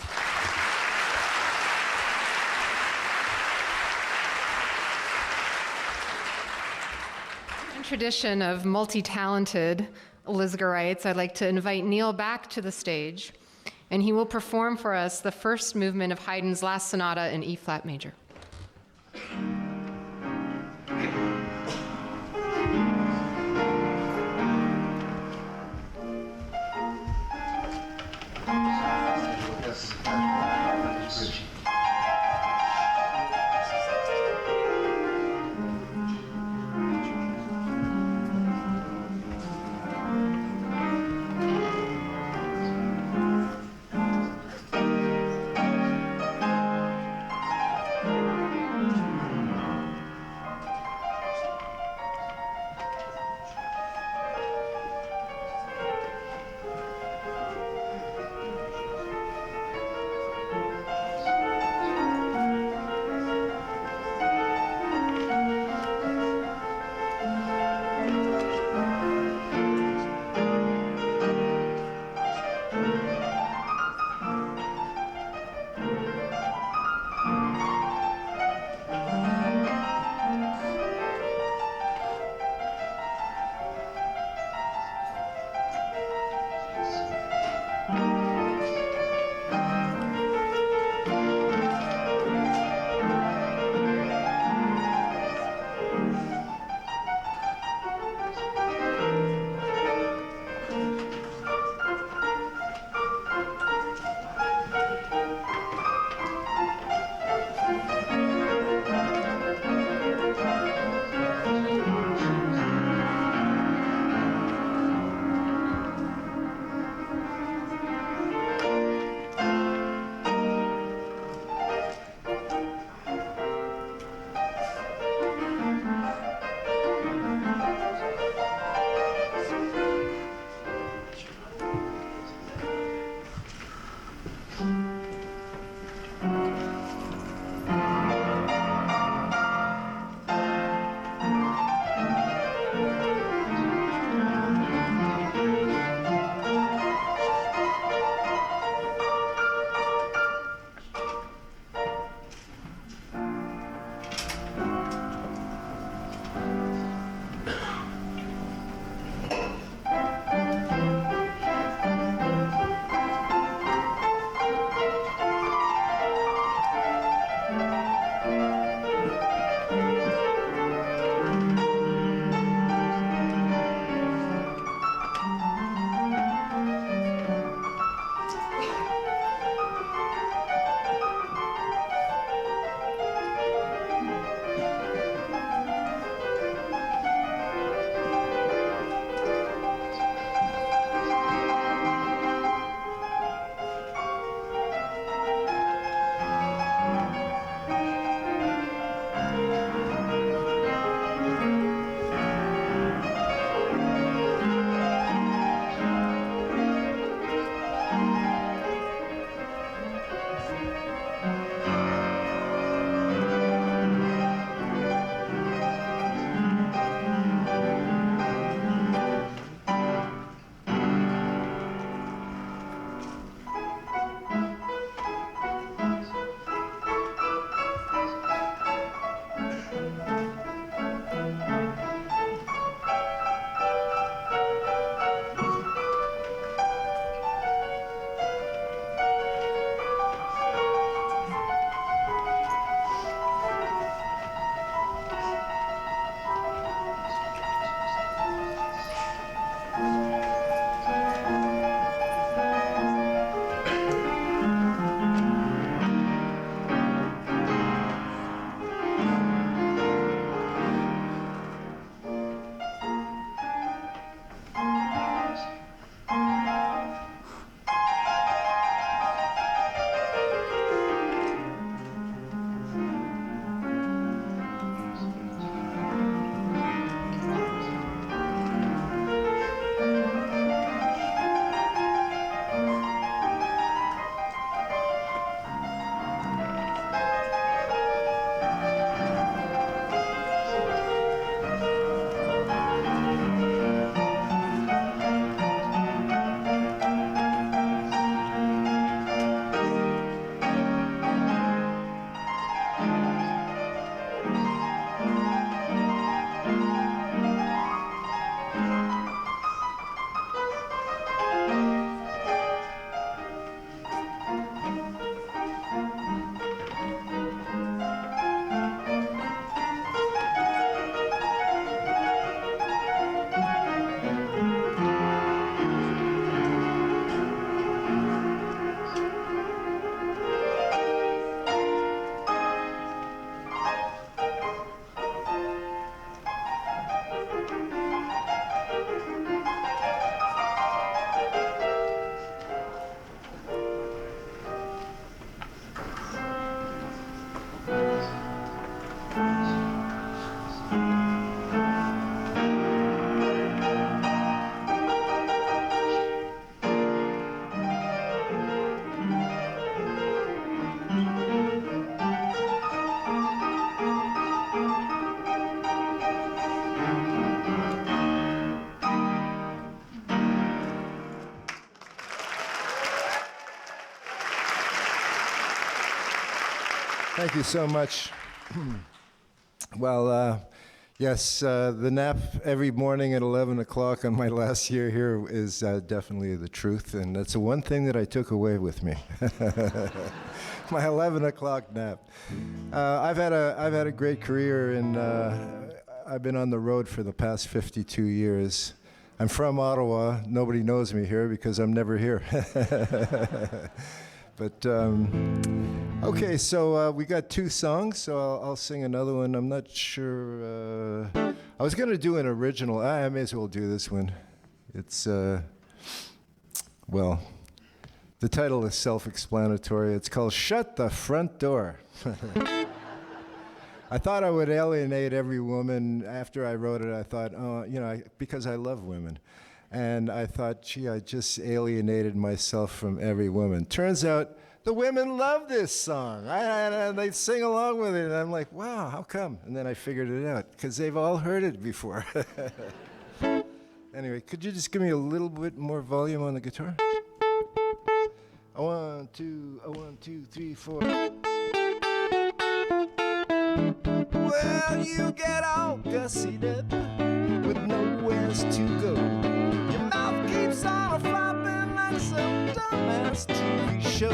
Tradition of multi-talented Lisgarites, I'd like to invite Neil back to the stage, and he will perform for us the first movement of Haydn's last sonata in E-flat major. Thank you so much. Well, yes, the nap every morning at 11 o'clock on my last year here is definitely the truth, and that's the one thing that I took away with me. My 11 o'clock nap. I've had a great career, and I've been on the road for the past 52 years. I'm from Ottawa. Nobody knows me here because I'm never here. But, okay, so we got two songs, so I'll sing another one. I'm not sure. I was going to do an original. I may as well do this one. It's, well, the title is self-explanatory. It's called Shut the Front Door. I thought I would alienate every woman. After I wrote it, I thought, oh, you know, because I love women. And I thought, gee, I just alienated myself from every woman. Turns out the women love this song. They sing along with it. And I'm like, wow, how come? And then I figured it out, because they've all heard it before. Anyway, could you just give me a little bit more volume on the guitar? A 1, 2, 3, 4. Well, you get all gussied up with nowhere to go. Your mouth keeps on flopping like some dumbass TV show.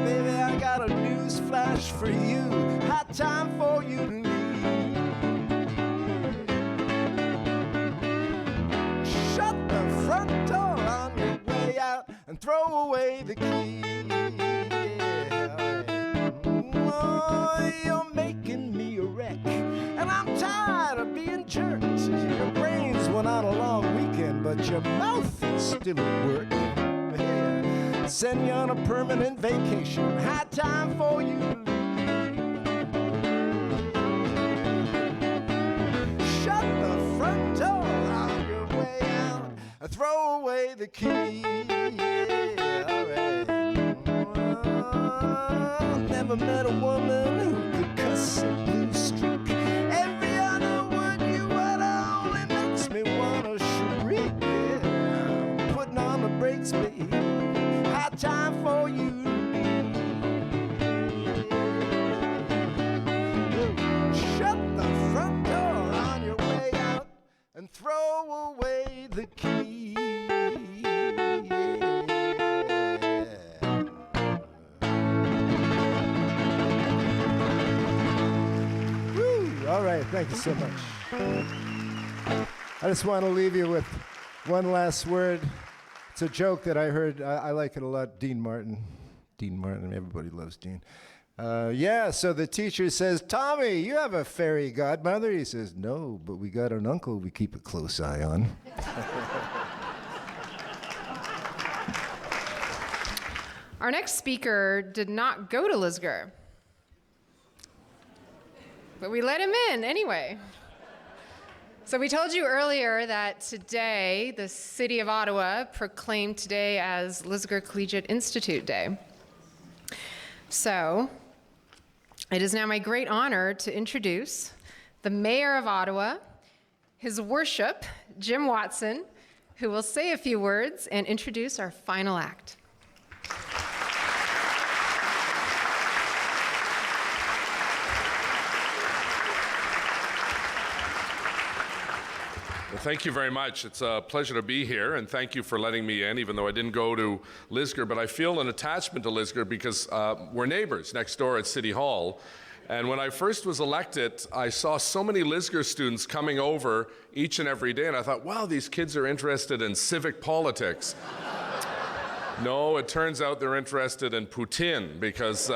Baby, I got a news flash for you. High time for you to leave. Shut the front door on your way out and throw away the key. Oh, you're making me a wreck, and I'm tired of being jerked. Your brains went on a long weekend, but your mouth is still at work. Yeah. Send you on a permanent vacation. High time for you to leave. Shut the front door on your way out and throw away the key. Yeah, all right. Never met a woman who could cuss a blue streak. Every other word you utter only makes me wanna shriek. Yeah. Putting on the brakes, baby. High time for you. Shut the front door on your way out and throw away the key. All right, thank you so much. I just want to leave you with one last word. It's a joke that I heard. I like it a lot. Dean Martin, everybody loves Dean. Yeah, so the teacher says, Tommy, you have a fairy godmother? He says, no, but we got an uncle we keep a close eye on. Our next speaker did not go to Lisgar, but we let him in anyway. So we told you earlier that today, the city of Ottawa proclaimed today as Lisgar Collegiate Institute Day. So it is now my great honor to introduce the Mayor of Ottawa, His Worship, Jim Watson, who will say a few words and introduce our final act. Well, thank you very much. It's a pleasure to be here, and thank you for letting me in, even though I didn't go to Lisker, but I feel an attachment to Lisker because we're neighbors next door at City Hall. And when I first was elected, I saw so many Lisker students coming over each and every day, and I thought, wow, these kids are interested in civic politics. No, it turns out they're interested in Putin, because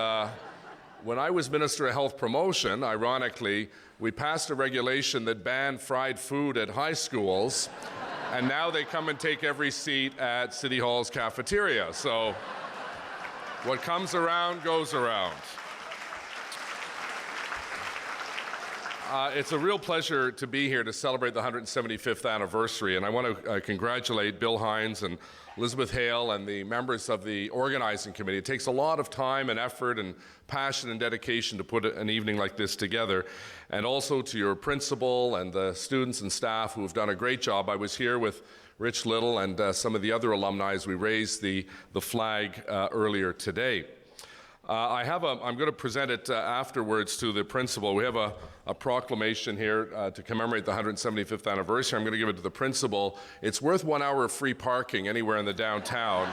when I was Minister of Health Promotion, ironically, we passed a regulation that banned fried food at high schools, and now they come and take every seat at City Hall's cafeteria. So what comes around goes around. It's a real pleasure to be here to celebrate the 175th anniversary, and I want to congratulate Bill Hines and Elizabeth Hale and the members of the organizing committee. It takes a lot of time and effort and passion and dedication to put an evening like this together, and also to your principal and the students and staff who have done a great job. I was here with Rich Little and some of the other alumni as we raised the flag earlier today. I'm going to present it afterwards to the principal. We have a proclamation here to commemorate the 175th anniversary. I'm going to give it to the principal. It's worth 1 hour of free parking anywhere in the downtown.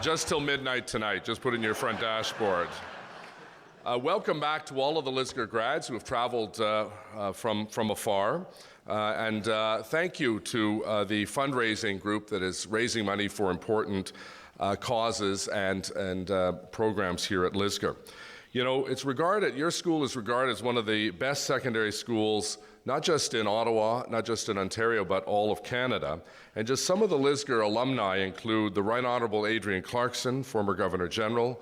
Just till midnight tonight. Just put it in your front dashboard. Welcome back to all of the Lisker grads who have traveled from afar. And thank you to the fundraising group that is raising money for important causes and programs here at Lisker. You know, your school is regarded as one of the best secondary schools, not just in Ottawa, not just in Ontario, but all of Canada. And just some of the Lisker alumni include the Right Honourable Adrian Clarkson, former Governor General,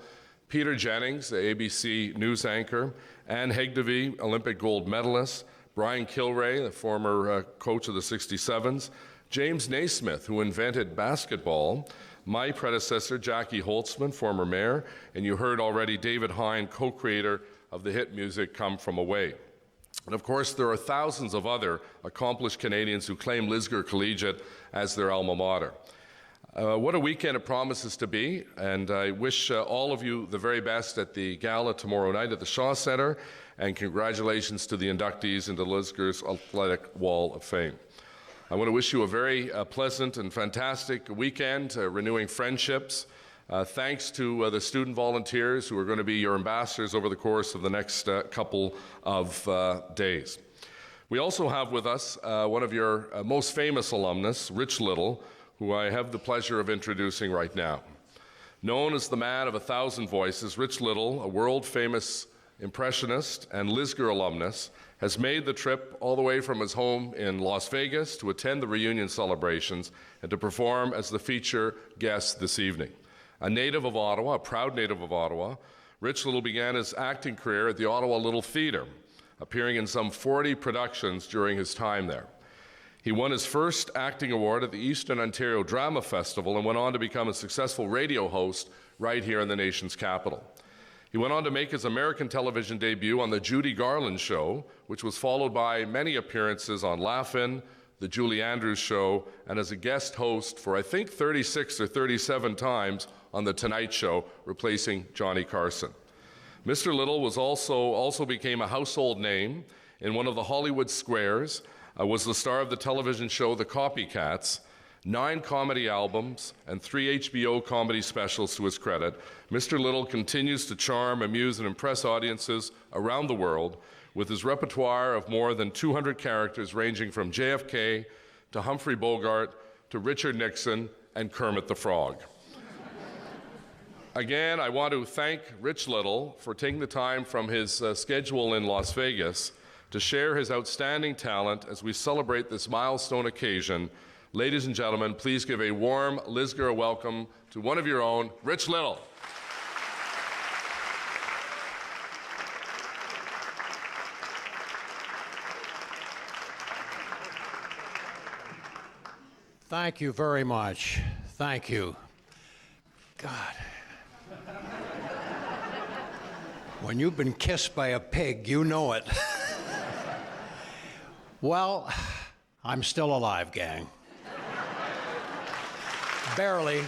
Peter Jennings, the ABC news anchor, Anne Hegdevy, Olympic gold medalist, Brian Kilray, the former coach of the 67s, James Naismith, who invented basketball, my predecessor, Jackie Holtzman, former mayor, and you heard already David Hine, co-creator of the hit music Come From Away. And of course, there are thousands of other accomplished Canadians who claim Lisgar Collegiate as their alma mater. What a weekend it promises to be, and I wish all of you the very best at the gala tomorrow night at the Shaw Centre, and congratulations to the inductees into Lisgar's Athletic Wall of Fame. I want to wish you a very pleasant and fantastic weekend, renewing friendships. Thanks to the student volunteers who are going to be your ambassadors over the course of the next couple of days. We also have with us one of your most famous alumnus, Rich Little, who I have the pleasure of introducing right now. Known as the man of 1,000 voices, Rich Little, a world-famous impressionist and Lisgar alumnus, has made the trip all the way from his home in Las Vegas to attend the reunion celebrations and to perform as the feature guest this evening. A native of Ottawa, a proud native of Ottawa, Rich Little began his acting career at the Ottawa Little Theatre, appearing in some 40 productions during his time there. He won his first acting award at the Eastern Ontario Drama Festival and went on to become a successful radio host right here in the nation's capital. He went on to make his American television debut on The Judy Garland Show, which was followed by many appearances on Laugh-In, The Julie Andrews Show, and as a guest host for, I think, 36 or 37 times on The Tonight Show, replacing Johnny Carson. Mr. Little was also became a household name in one of the Hollywood squares, was the star of the television show The Copycats, 9 comedy albums, and 3 HBO comedy specials to his credit. Mr. Little continues to charm, amuse, and impress audiences around the world with his repertoire of more than 200 characters ranging from JFK to Humphrey Bogart to Richard Nixon and Kermit the Frog. Again, I want to thank Rich Little for taking the time from his schedule in Las Vegas to share his outstanding talent as we celebrate this milestone occasion. Ladies and gentlemen, please give a warm Lisgar welcome to one of your own, Rich Little. Thank you very much. Thank you. God. When you've been kissed by a pig, you know it. Well, I'm still alive, gang. Barely.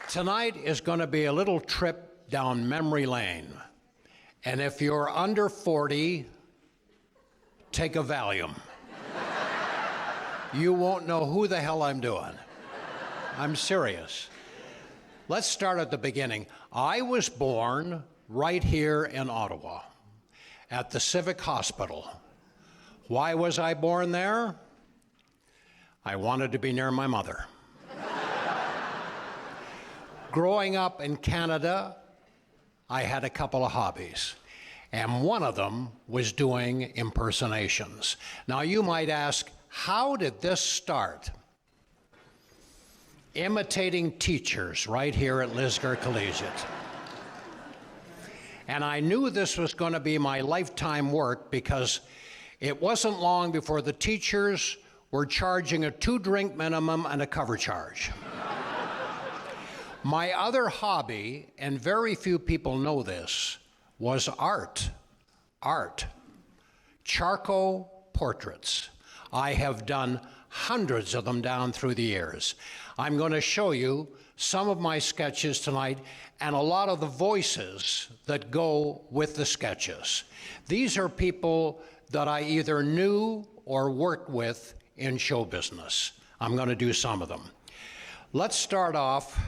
Tonight is going to be a little trip down memory lane. And if you're under 40, take a Valium. You won't know who the hell I'm doing. I'm serious. Let's start at the beginning. I was born right here in Ottawa at the Civic Hospital. Why was I born there? I wanted to be near my mother. Growing up in Canada, I had a couple of hobbies, and one of them was doing impersonations. Now you might ask, how did this start? Imitating teachers right here at Lisgar Collegiate. And I knew this was going to be my lifetime work because it wasn't long before the teachers were charging a 2-drink minimum and a cover charge. My other hobby, and very few people know this, was art. Art. Charcoal portraits. I have done hundreds of them down through the years. I'm going to show you some of my sketches tonight and a lot of the voices that go with the sketches. These are people that I either knew or worked with in show business. I'm going to do some of them. Let's start off.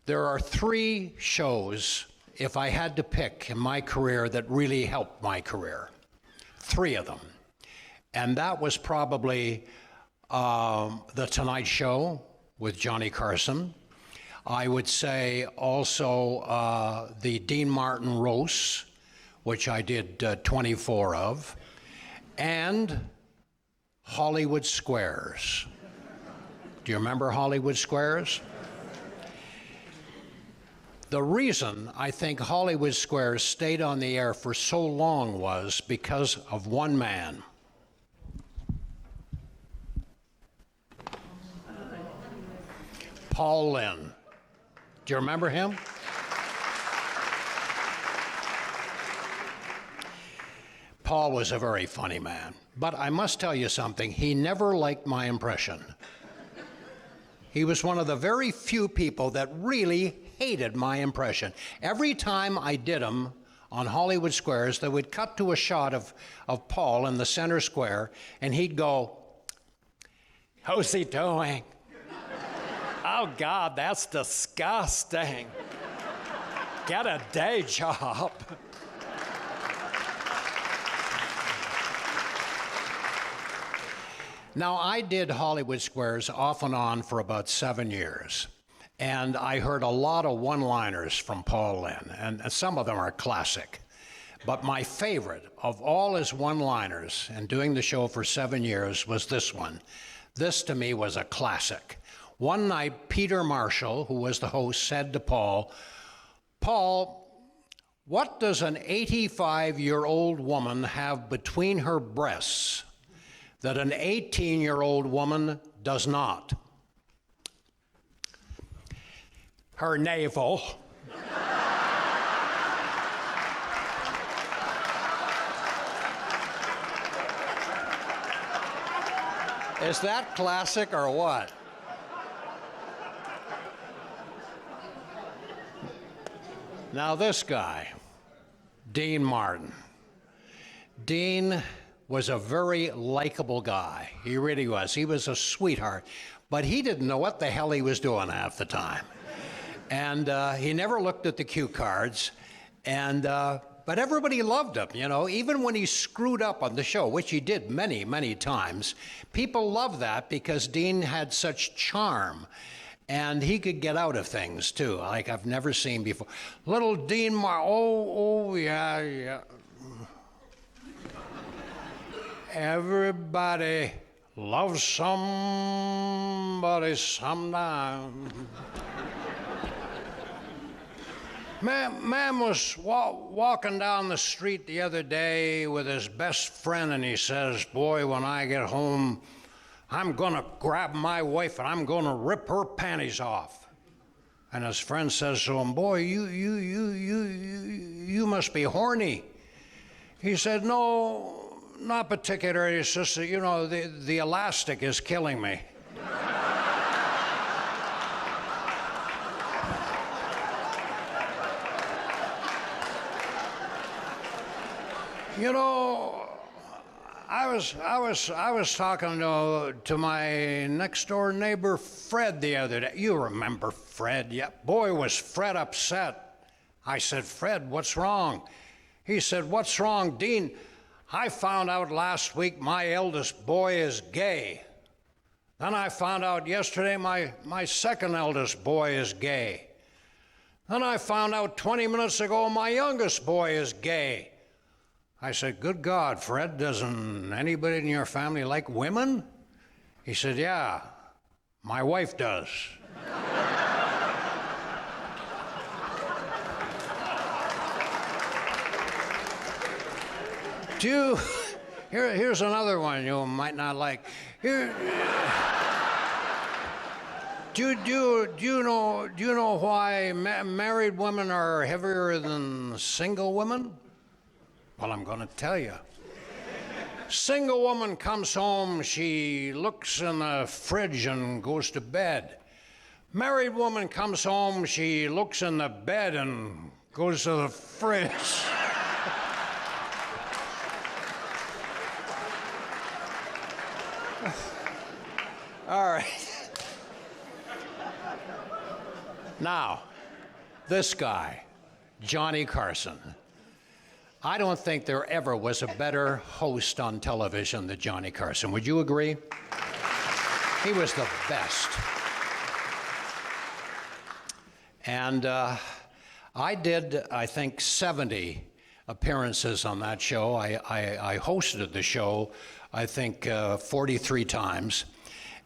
There are 3 shows, if I had to pick in my career, that really helped my career. 3 of them. And that was probably The Tonight Show with Johnny Carson. I would say also the Dean Martin roasts, which I did 24 of, and Hollywood Squares. Do you remember Hollywood Squares? The reason I think Hollywood Squares stayed on the air for so long was because of one man. Paul Lynde. Do you remember him? Paul was a very funny man, but I must tell you something, he never liked my impression. He was one of the very few people that really hated my impression. Every time I did him on Hollywood Squares, they would cut to a shot of Paul in the center square, and he'd go, "How's he doing? Oh, God, that's disgusting. Get a day job." Now, I did Hollywood Squares off and on for about 7 years, and I heard a lot of one-liners from Paul Lynde, and some of them are classic. But my favorite of all his one-liners, and doing the show for 7 years, was this one. This, to me, was a classic. One night, Peter Marshall, who was the host, said to Paul, "Paul, what does an 85-year-old woman have between her breasts that an 18-year-old woman does not?" "Her navel." Is that classic or what? Now this guy, Dean Martin. Dean was a very likable guy. He really was. He was a sweetheart, but he didn't know what the hell he was doing half the time. And he never looked at the cue cards, and but everybody loved him, you know, even when he screwed up on the show, which he did many, many times. People loved that because Dean had such charm. And he could get out of things, too, like I've never seen before. Little Dean oh, yeah. Everybody loves somebody sometime. Man was walking down the street the other day with his best friend, and he says, "Boy, when I get home, I'm gonna grab my wife and I'm gonna rip her panties off." And his friend says to him, "Boy, you must be horny." He said, "No, not particularly. It's just that, you know, the elastic is killing me." You know, I was talking to my next door neighbor Fred the other day. You remember Fred? Yeah. Boy, was Fred upset. I said, "Fred, what's wrong?" He said, "What's wrong, Dean? I found out last week my eldest boy is gay. Then I found out yesterday my second eldest boy is gay. Then I found out 20 minutes ago my youngest boy is gay." I said, "Good God, Fred, doesn't anybody in your family like women?" He said, "Yeah, my wife does." Here's another one you might not like. Do you know why married women are heavier than single women? Well, I'm going to tell you. Single woman comes home, she looks in the fridge and goes to bed. Married woman comes home, she looks in the bed and goes to the fridge. All right. Now, this guy, Johnny Carson. I don't think there ever was a better host on television than Johnny Carson. Would you agree? He was the best. And I did, I think, 70 appearances on that show. I hosted the show, I think, 43 times.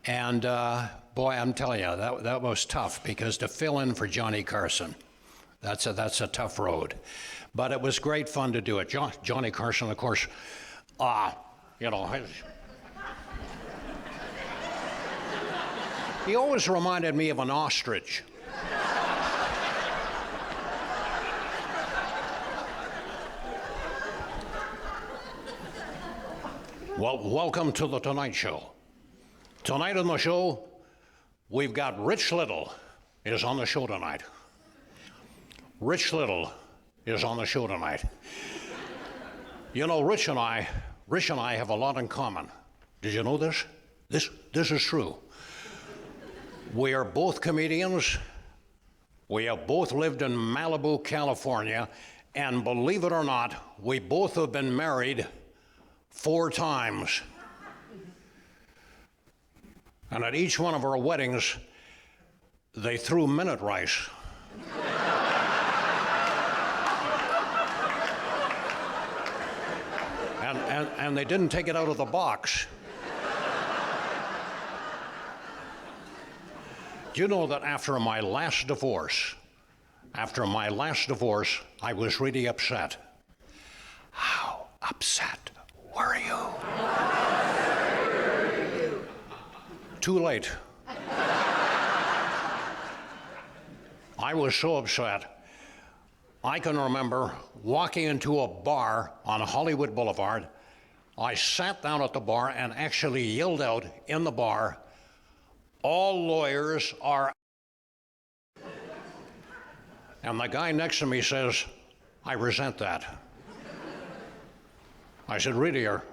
And boy, I'm telling you, that was tough, because to fill in for Johnny Carson, that's a tough road. But it was great fun to do it. Johnny Carson, of course, you know, he always reminded me of an ostrich. Well, welcome to the Tonight Show. Tonight on the show, we've got Rich Little is on the show tonight. Rich Little is on the show tonight. You know, Rich and I have a lot in common. Did you know this? This is true. We are both comedians. We have both lived in Malibu, California, and believe it or not, we both have been married 4 times. And at each one of our weddings, they threw minute rice. And they didn't take it out of the box. Do you know that after my last divorce, I was really upset. How upset were you? Too late. I was so upset. I can remember walking into a bar on Hollywood Boulevard. I sat down at the bar and actually yelled out in the bar, "All lawyers are..." And the guy next to me says, "I resent that." I said, "Really, are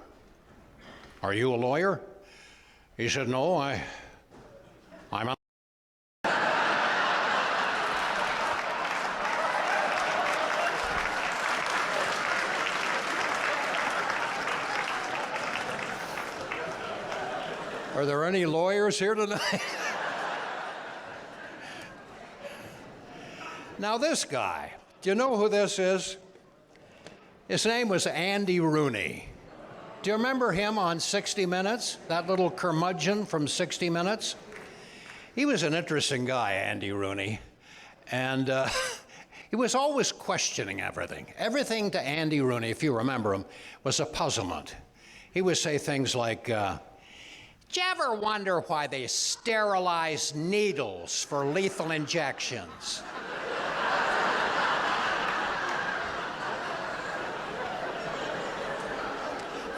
you a lawyer?" He said, "No, I'm a..." Are there any lawyers here tonight? Now this guy, do you know who this is? His name was Andy Rooney. Do you remember him on 60 Minutes? That little curmudgeon from 60 Minutes? He was an interesting guy, Andy Rooney. And he was always questioning everything. Everything to Andy Rooney, if you remember him, was a puzzlement. He would say things like, "Do you ever wonder why they sterilize needles for lethal injections?"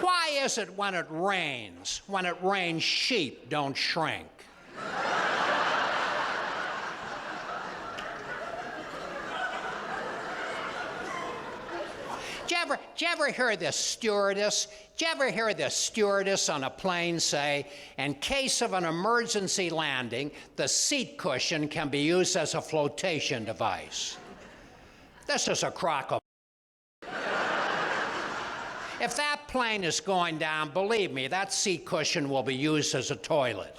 Why is it when it rains, sheep don't shrink? Did you ever hear the stewardess? Did you ever hear the stewardess on a plane say, "In case of an emergency landing, the seat cushion can be used as a flotation device"? This is a crock of... If that plane is going down, believe me, that seat cushion will be used as a toilet.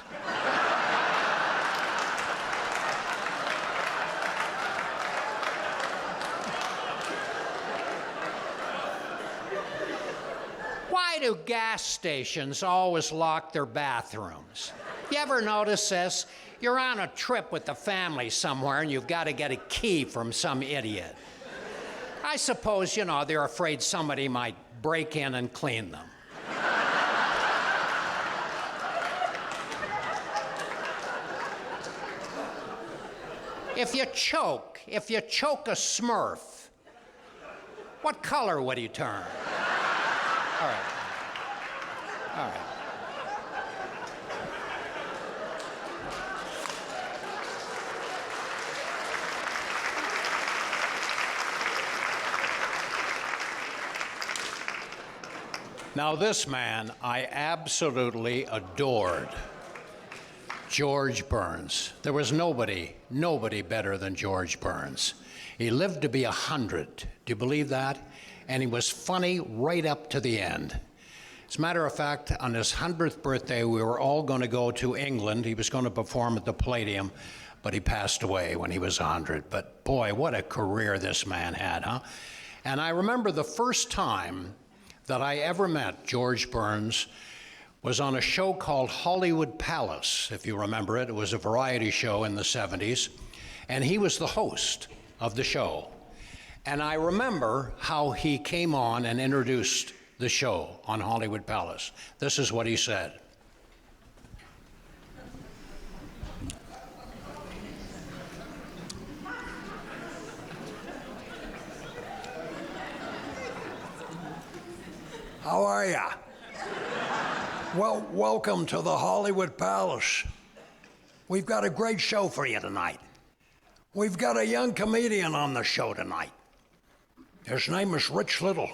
Why do gas stations always lock their bathrooms? You ever notice this? You're on a trip with the family somewhere and you've got to get a key from some idiot. I suppose, they're afraid somebody might break in and clean them. If you choke a Smurf, what color would he turn? All right. All right. Now, this man I absolutely adored, George Burns. There was nobody better than George Burns. He lived to be 100. Do you believe that? And he was funny right up to the end. As a matter of fact, on his 100th birthday, we were all going to go to England. He was going to perform at the Palladium, but he passed away when he was 100. But boy, what a career this man had, huh? And I remember the first time that I ever met George Burns was on a show called Hollywood Palace, if you remember it. It was a variety show in the 70s, and he was the host of the show. And I remember how he came on and introduced the show on Hollywood Palace. This is what he said. How are ya? Well, welcome to the Hollywood Palace. We've got a great show for you tonight. We've got a young comedian on the show tonight. His name is Rich Little,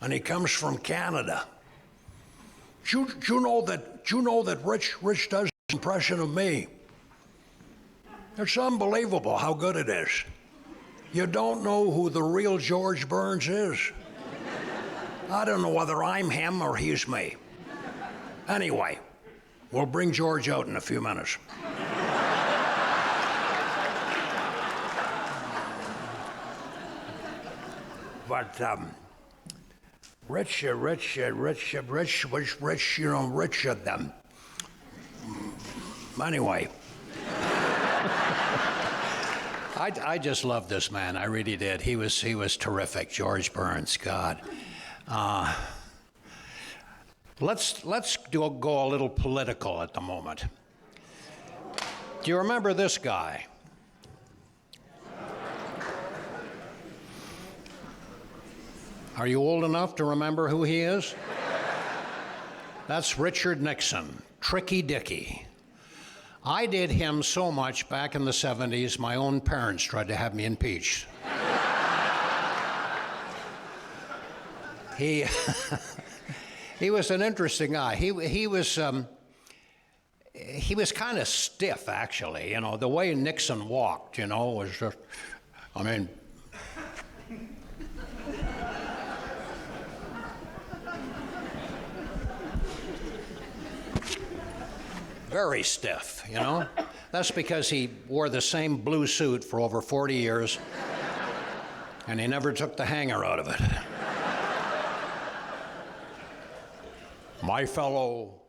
and he comes from Canada. Do you know that Rich does an impression of me? It's unbelievable how good it is. You don't know who the real George Burns is. I don't know whether I'm him or he's me. Anyway, we'll bring George out in a few minutes. But Rich, you know, Rich of them. Anyway. I just love this man. I really did. He was terrific. George Burns, God. Let's go a little political at the moment. Do you remember this guy? Are you old enough to remember who he is? That's Richard Nixon, Tricky Dicky. I did him so much back in the 70s, my own parents tried to have me impeached. He was an interesting guy. He was kind of stiff, actually. You know, the way Nixon walked, you know, was just, I mean, very stiff, you know. That's because he wore the same blue suit for over 40 years, and he never took the hanger out of it. My fellow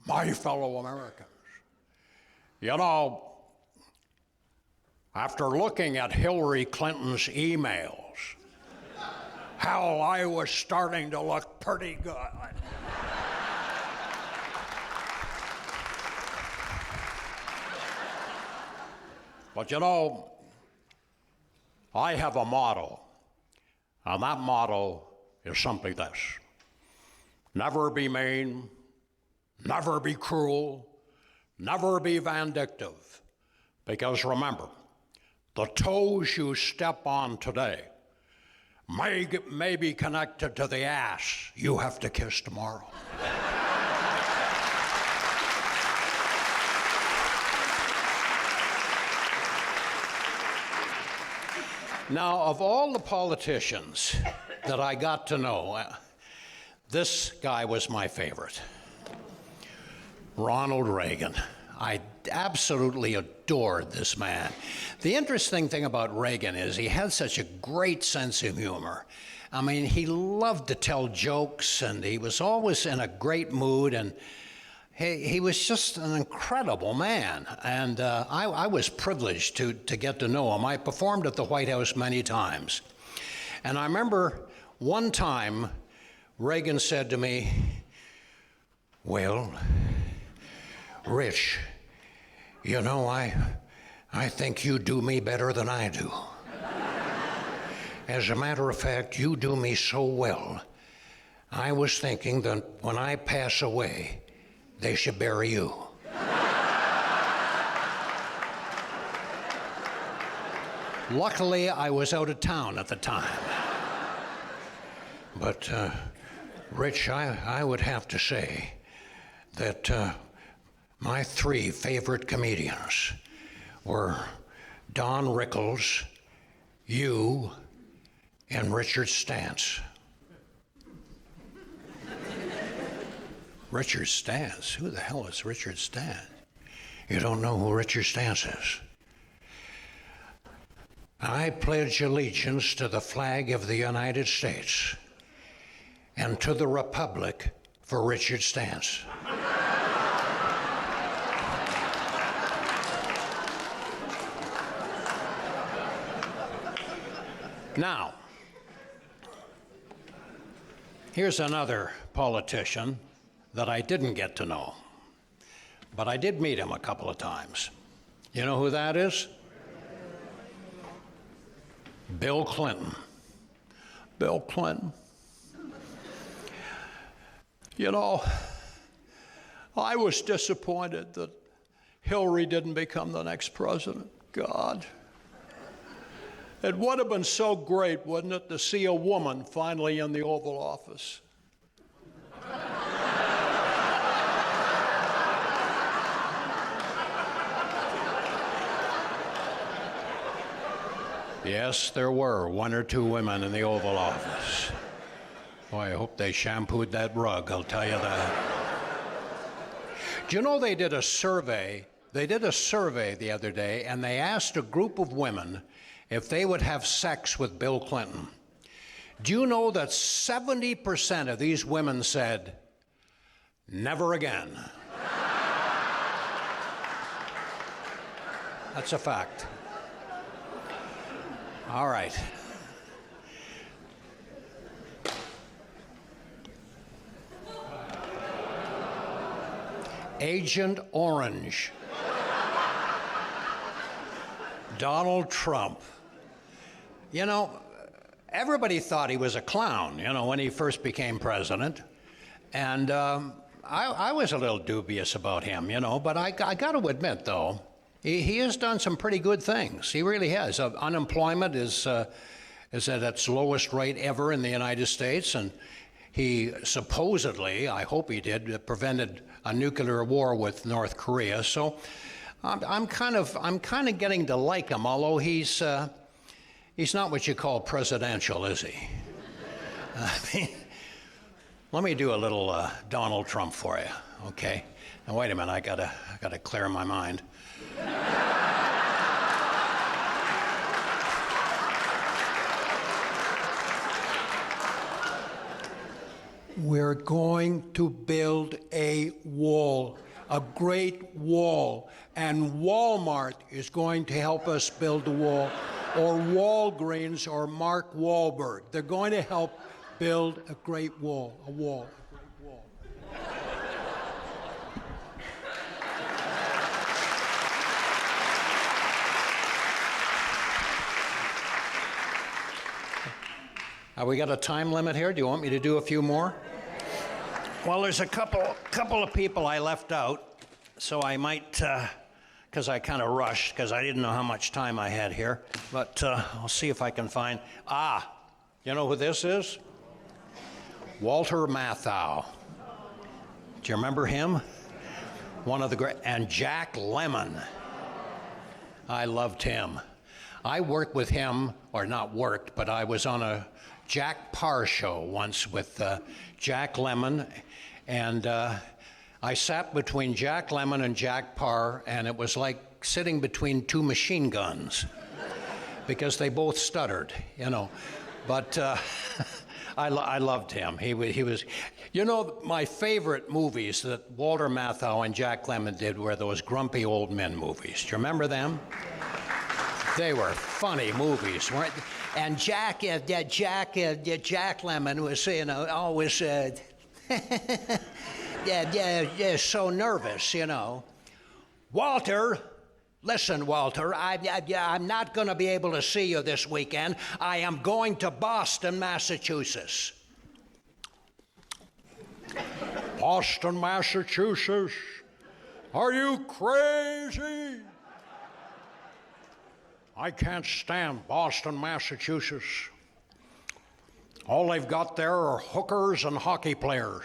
Americans, you know, after looking at Hillary Clinton's emails, hell, I was starting to look pretty good. But you know, I have a motto, and that motto is simply this: never be mean, never be cruel, never be vindictive. Because remember, the toes you step on today may be connected to the ass you have to kiss tomorrow. Now, of all the politicians that I got to know, this guy was my favorite. Ronald Reagan. I absolutely adored this man. The interesting thing about Reagan is he had such a great sense of humor. I mean, he loved to tell jokes, and he was always in a great mood, and he was just an incredible man. And I was privileged to get to know him. I performed at the White House many times. And I remember one time Reagan said to me, "Well, Rich, you know, I think you do me better than I do. As a matter of fact, you do me so well I was thinking that when I pass away, they should bury you. Luckily, I was out of town at the time. But, Rich, I would have to say that my three favorite comedians were Don Rickles, you, and Richard Stantz. Richard Stantz? Who the hell is Richard Stantz? You don't know who Richard Stantz is? I pledge allegiance to the flag of the United States and to the republic for Richard Stantz. Now, here's another politician that I didn't get to know, but I did meet him a couple of times. You know who that is? Bill Clinton. Bill Clinton. You know, I was disappointed that Hillary didn't become the next president. God. It would have been so great, wouldn't it, to see a woman finally in the Oval Office. Yes, there were one or two women in the Oval Office. Boy, I hope they shampooed that rug, I'll tell you that. Do you know they did a survey? They did a survey the other day, and they asked a group of women if they would have sex with Bill Clinton. Do you know that 70% of these women said, never again? That's a fact. All right. Agent Orange. Donald Trump. You know, everybody thought he was a clown, you know, when he first became president. And I was a little dubious about him, you know, but I got to admit, though, he has done some pretty good things. He really has. Unemployment is at its lowest rate ever in the United States, and he supposedly, I hope he did, prevented a nuclear war with North Korea. So I'm kind of getting to like him, although he's not what you call presidential, is he? I mean, let me do a little Donald Trump for you, okay? Now wait a minute, I gotta clear my mind. We're going to build a wall, a great wall, and Walmart is going to help us build the wall, or Walgreens or Mark Wahlberg. They're going to help build a great wall, a great wall. We got a time limit here. Do you want me to do a few more? Well, there's a couple of people I left out, so I might, because I kind of rushed, because I didn't know how much time I had here, but I'll see if I can find, you know who this is? Walter Matthau. Do you remember him? One of the great, and Jack Lemmon. I loved him. I worked with him, or not worked, but I was on a Jack Parr show once with Jack Lemmon, and I sat between Jack Lemmon and Jack Parr, and it was like sitting between two machine guns because they both stuttered, you know. But I loved him. He was, you know, my favorite movies that Walter Matthau and Jack Lemmon did were those grumpy old men movies. Do you remember them? They were funny movies, weren't they? And Jack Lemmon was, you know, always, so nervous, you know. Walter, listen, Walter, I'm not going to be able to see you this weekend. I am going to Boston, Massachusetts. Boston, Massachusetts. Are you crazy? I can't stand Boston, Massachusetts. All they've got there are hookers and hockey players.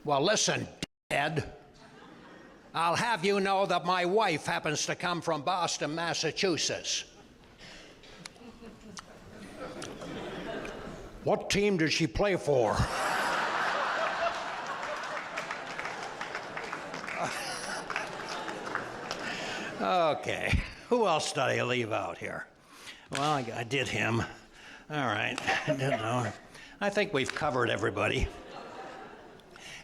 Well, listen, Ed. I'll have you know that my wife happens to come from Boston, Massachusetts. What team did she play for? Okay, who else did I leave out here? Well, I did him. All right, I didn't know. I think we've covered everybody.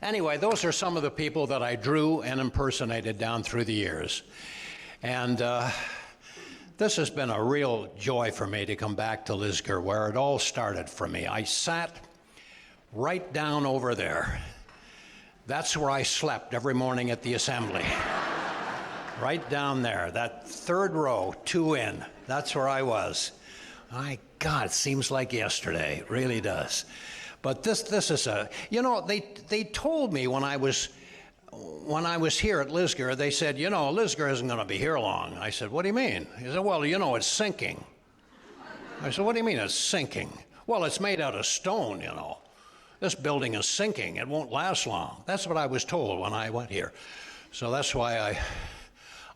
Anyway, those are some of the people that I drew and impersonated down through the years. And this has been a real joy for me to come back to Lisker, where it all started for me. I sat right down over there. That's where I slept every morning at the assembly. Right down there, that third row, 2 in. That's where I was. My God, it seems like yesterday. It really does. But this is a, you know, they told me when I was here at Lisker, they said, you know, Lisker isn't going to be here long. I said, what do you mean? He said, well, you know, it's sinking. I said, what do you mean it's sinking? Well, it's made out of stone, you know. This building is sinking. It won't last long. That's what I was told when I went here. So that's why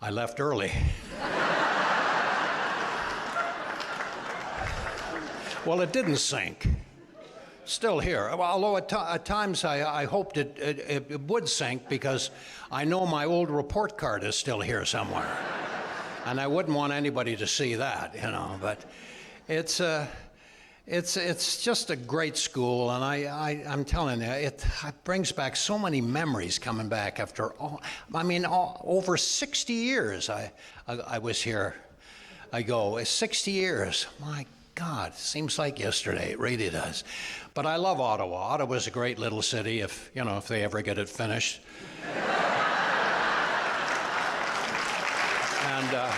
I left early. Well, it didn't sink. Still here. Although at times I hoped it would sink, because I know my old report card is still here somewhere. And I wouldn't want anybody to see that, you know. But it's just a great school, and I'm telling you, it brings back so many memories coming back after over 60 years I was here. I go, 60 years. My God, seems like yesterday. It really does. But I love Ottawa. Ottawa's a great little city if they ever get it finished. And a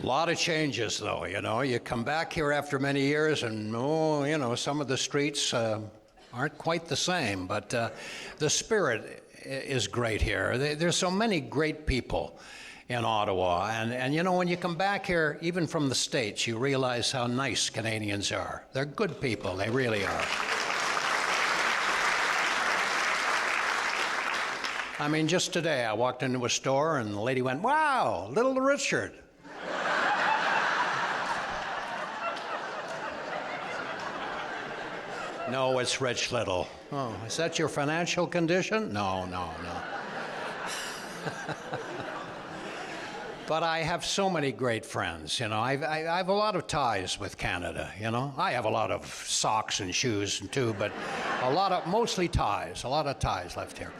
lot of changes, though, you know. You come back here after many years and, some of the streets aren't quite the same, but the spirit is great here. There's so many great people in Ottawa. And you know, when you come back here, even from the States, you realize how nice Canadians are. They're good people, they really are. I mean, just today, I walked into a store and the lady went, wow, Little Richard. No, it's Rich Little. Oh, is that your financial condition? No. But I have so many great friends, you know. I have a lot of ties with Canada, you know. I have a lot of socks and shoes too, but mostly ties, a lot of ties left here.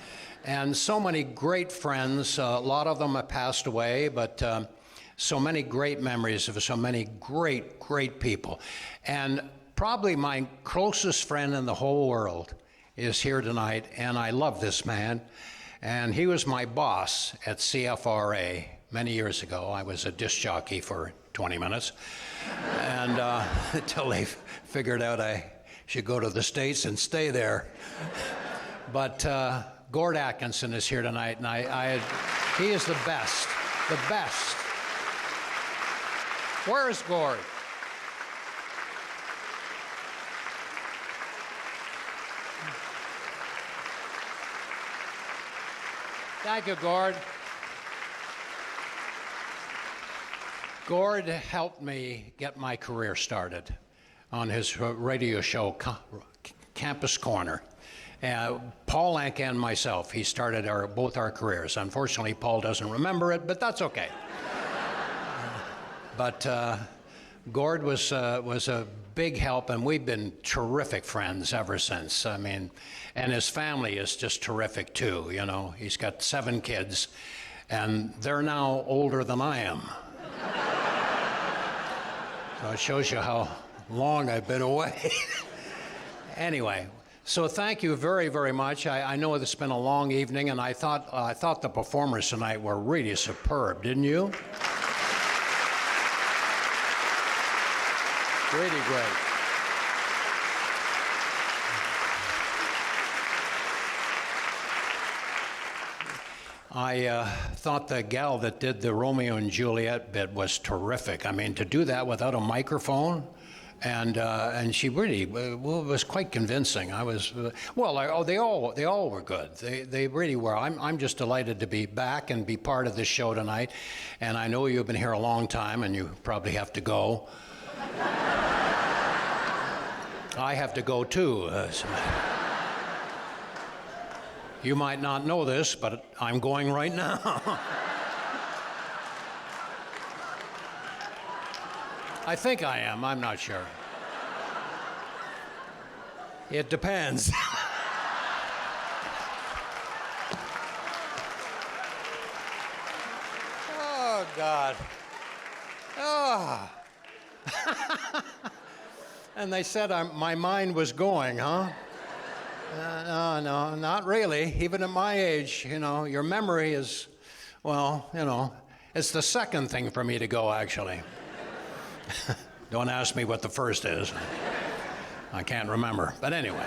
And so many great friends, a lot of them have passed away, but so many great memories of so many great people. And probably my closest friend in the whole world is here tonight, and I love this man. And he was my boss at CFRA. Many years ago. I was a disc jockey for 20 minutes, and until they figured out I should go to the States and stay there. But Gord Atkinson is here tonight, and he is the best. Where is Gord? Thank you, Gord. Gord helped me get my career started on his radio show, Campus Corner. Paul Anka and myself, he started both our careers. Unfortunately, Paul doesn't remember it, but that's okay. But Gord was a big help, and we've been terrific friends ever since. I mean, and his family is just terrific too, you know. He's got 7 kids, and they're now older than I am. So it shows you how long I've been away. Anyway, so thank you very, very much. I know it's been a long evening, and I thought the performers tonight were really superb, didn't you? Really great. I thought the gal that did the Romeo and Juliet bit was terrific. I mean, to do that without a microphone, and she really was quite convincing. I was they all were good. They really were. I'm just delighted to be back and be part of this show tonight. And I know you've been here a long time, and you probably have to go. I have to go too. You might not know this, but I'm going right now. I think I am. I'm not sure. It depends. Oh, God. Oh. And they said my mind was going, huh? No, not really. Even at my age, your memory is, it's the second thing for me to go, actually. Don't ask me what the first is. I can't remember. But anyway.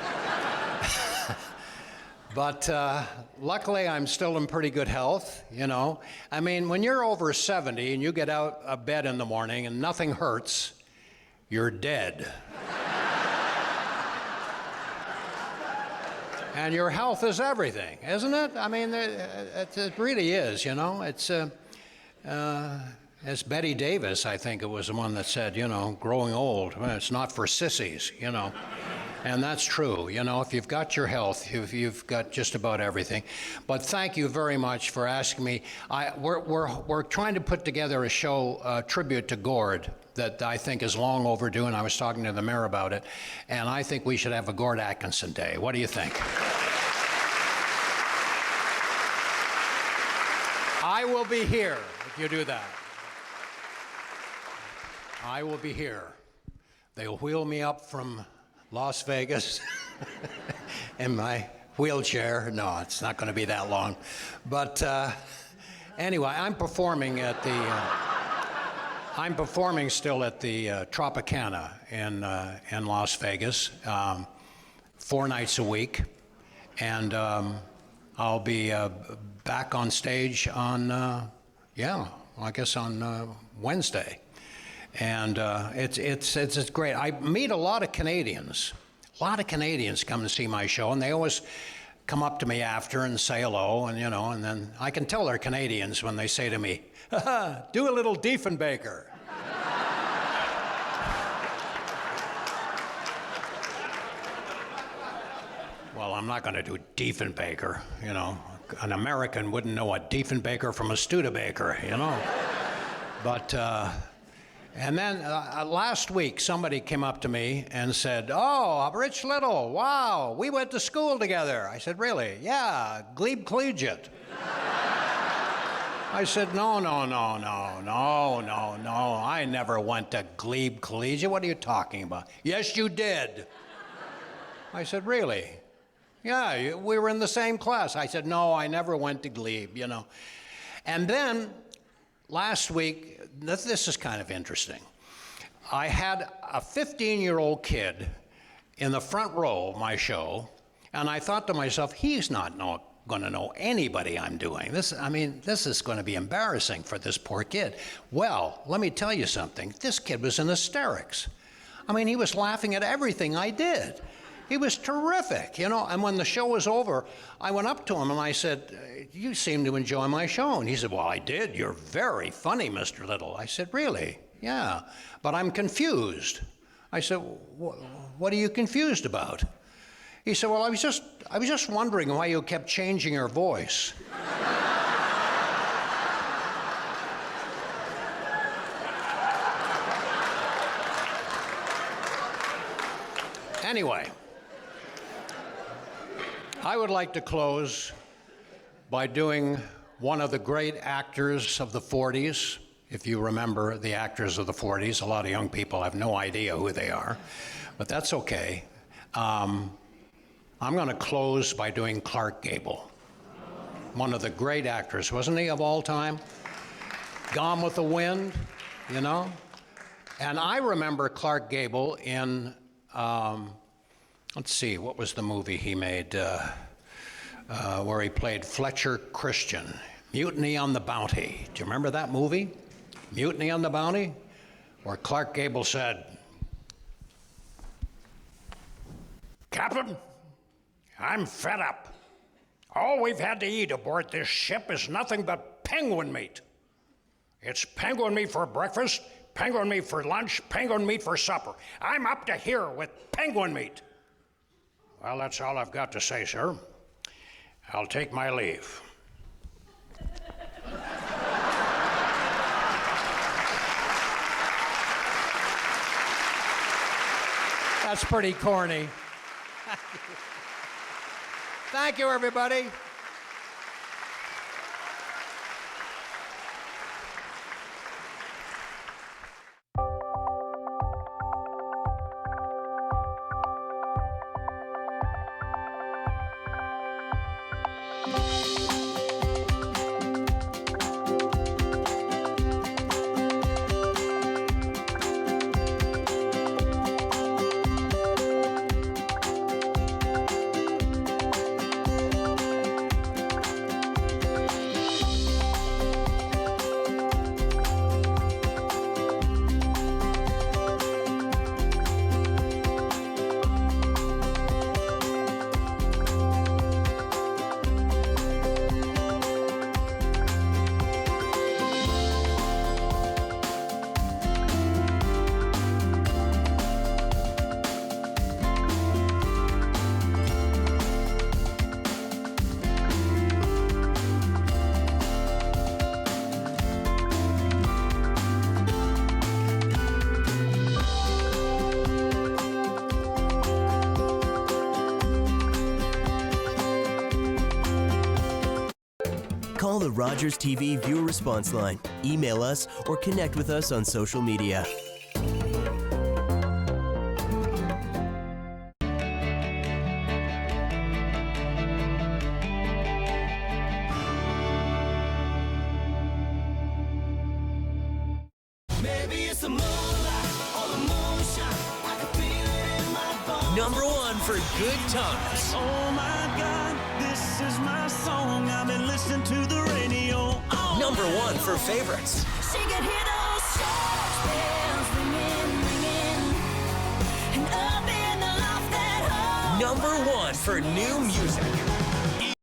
But luckily, I'm still in pretty good health, I mean, when you're over 70 and you get out of bed in the morning and nothing hurts, you're dead. And your health is everything, isn't it? I mean, it really is, It's, as Betty Davis, I think it was the one that said, growing old, well, it's not for sissies, And that's true, if you've got your health, you've got just about everything. But thank you very much for asking me. We're trying to put together a show, tribute to Gord, that I think is long overdue, and I was talking to the mayor about it, and I think we should have a Gord Atkinson Day. What do you think? I will be here if you do that. I will be here. They'll wheel me up from Las Vegas in my wheelchair. No, it's not going to be that long. But anyway, I'm performing still at the Tropicana in Las Vegas, 4 nights a week, and I'll be back on stage on, I guess on Wednesday. And it's great. I meet a lot of Canadians. A lot of Canadians come to see my show, and they always come up to me after and say hello, and and then I can tell they're Canadians when they say to me, do a little Diefenbaker. Well, I'm not going to do Diefenbaker, An American wouldn't know a Diefenbaker from a Studebaker, But... And then last week, somebody came up to me and said, "Oh, Rich Little, wow, we went to school together." I said, "Really?" "Yeah, Glebe Collegiate." I said, No, I never went to Glebe Collegiate. What are you talking about?" "Yes, you did." I said, "Really?" "Yeah, we were in the same class." I said, "No, I never went to Glebe, And then last week, this is kind of interesting. I had a 15-year-old kid in the front row of my show, and I thought to myself, he's not going to know anybody I'm doing. This is going to be embarrassing for this poor kid. Well, let me tell you something. This kid was in hysterics. He was laughing at everything I did. He was terrific, And when the show was over, I went up to him and I said, "You seem to enjoy my show." And he said, "Well, I did. You're very funny, Mr. Little." I said, "Really?" "Yeah, but I'm confused." I said, "What are you confused about?" He said, "Well, I was just wondering why you kept changing your voice." Anyway, I would like to close by doing one of the great actors of the 40s. If you remember the actors of the 40s, a lot of young people have no idea who they are, but that's okay. I'm going to close by doing Clark Gable, one of the great actors, wasn't he, of all time? Gone with the Wind, And I remember Clark Gable in, let's see, what was the movie he made where he played Fletcher Christian? Mutiny on the Bounty. Do you remember that movie? Mutiny on the Bounty? Where Clark Gable said, "Captain, I'm fed up. All we've had to eat aboard this ship is nothing but penguin meat. It's penguin meat for breakfast, penguin meat for lunch, penguin meat for supper. I'm up to here with penguin meat." Well, that's all I've got to say, sir. I'll take my leave. That's pretty corny. Thank you, everybody. Call the Rogers TV viewer response line, email us, or connect with us on social media. Number 1 for Good Times. Oh my God, this is my song. I've been listening to the radio. Oh. Number 1 for Favorites. She could hear those church bells ringing, ringing, and up in the loft at home. Number 1 for New Music.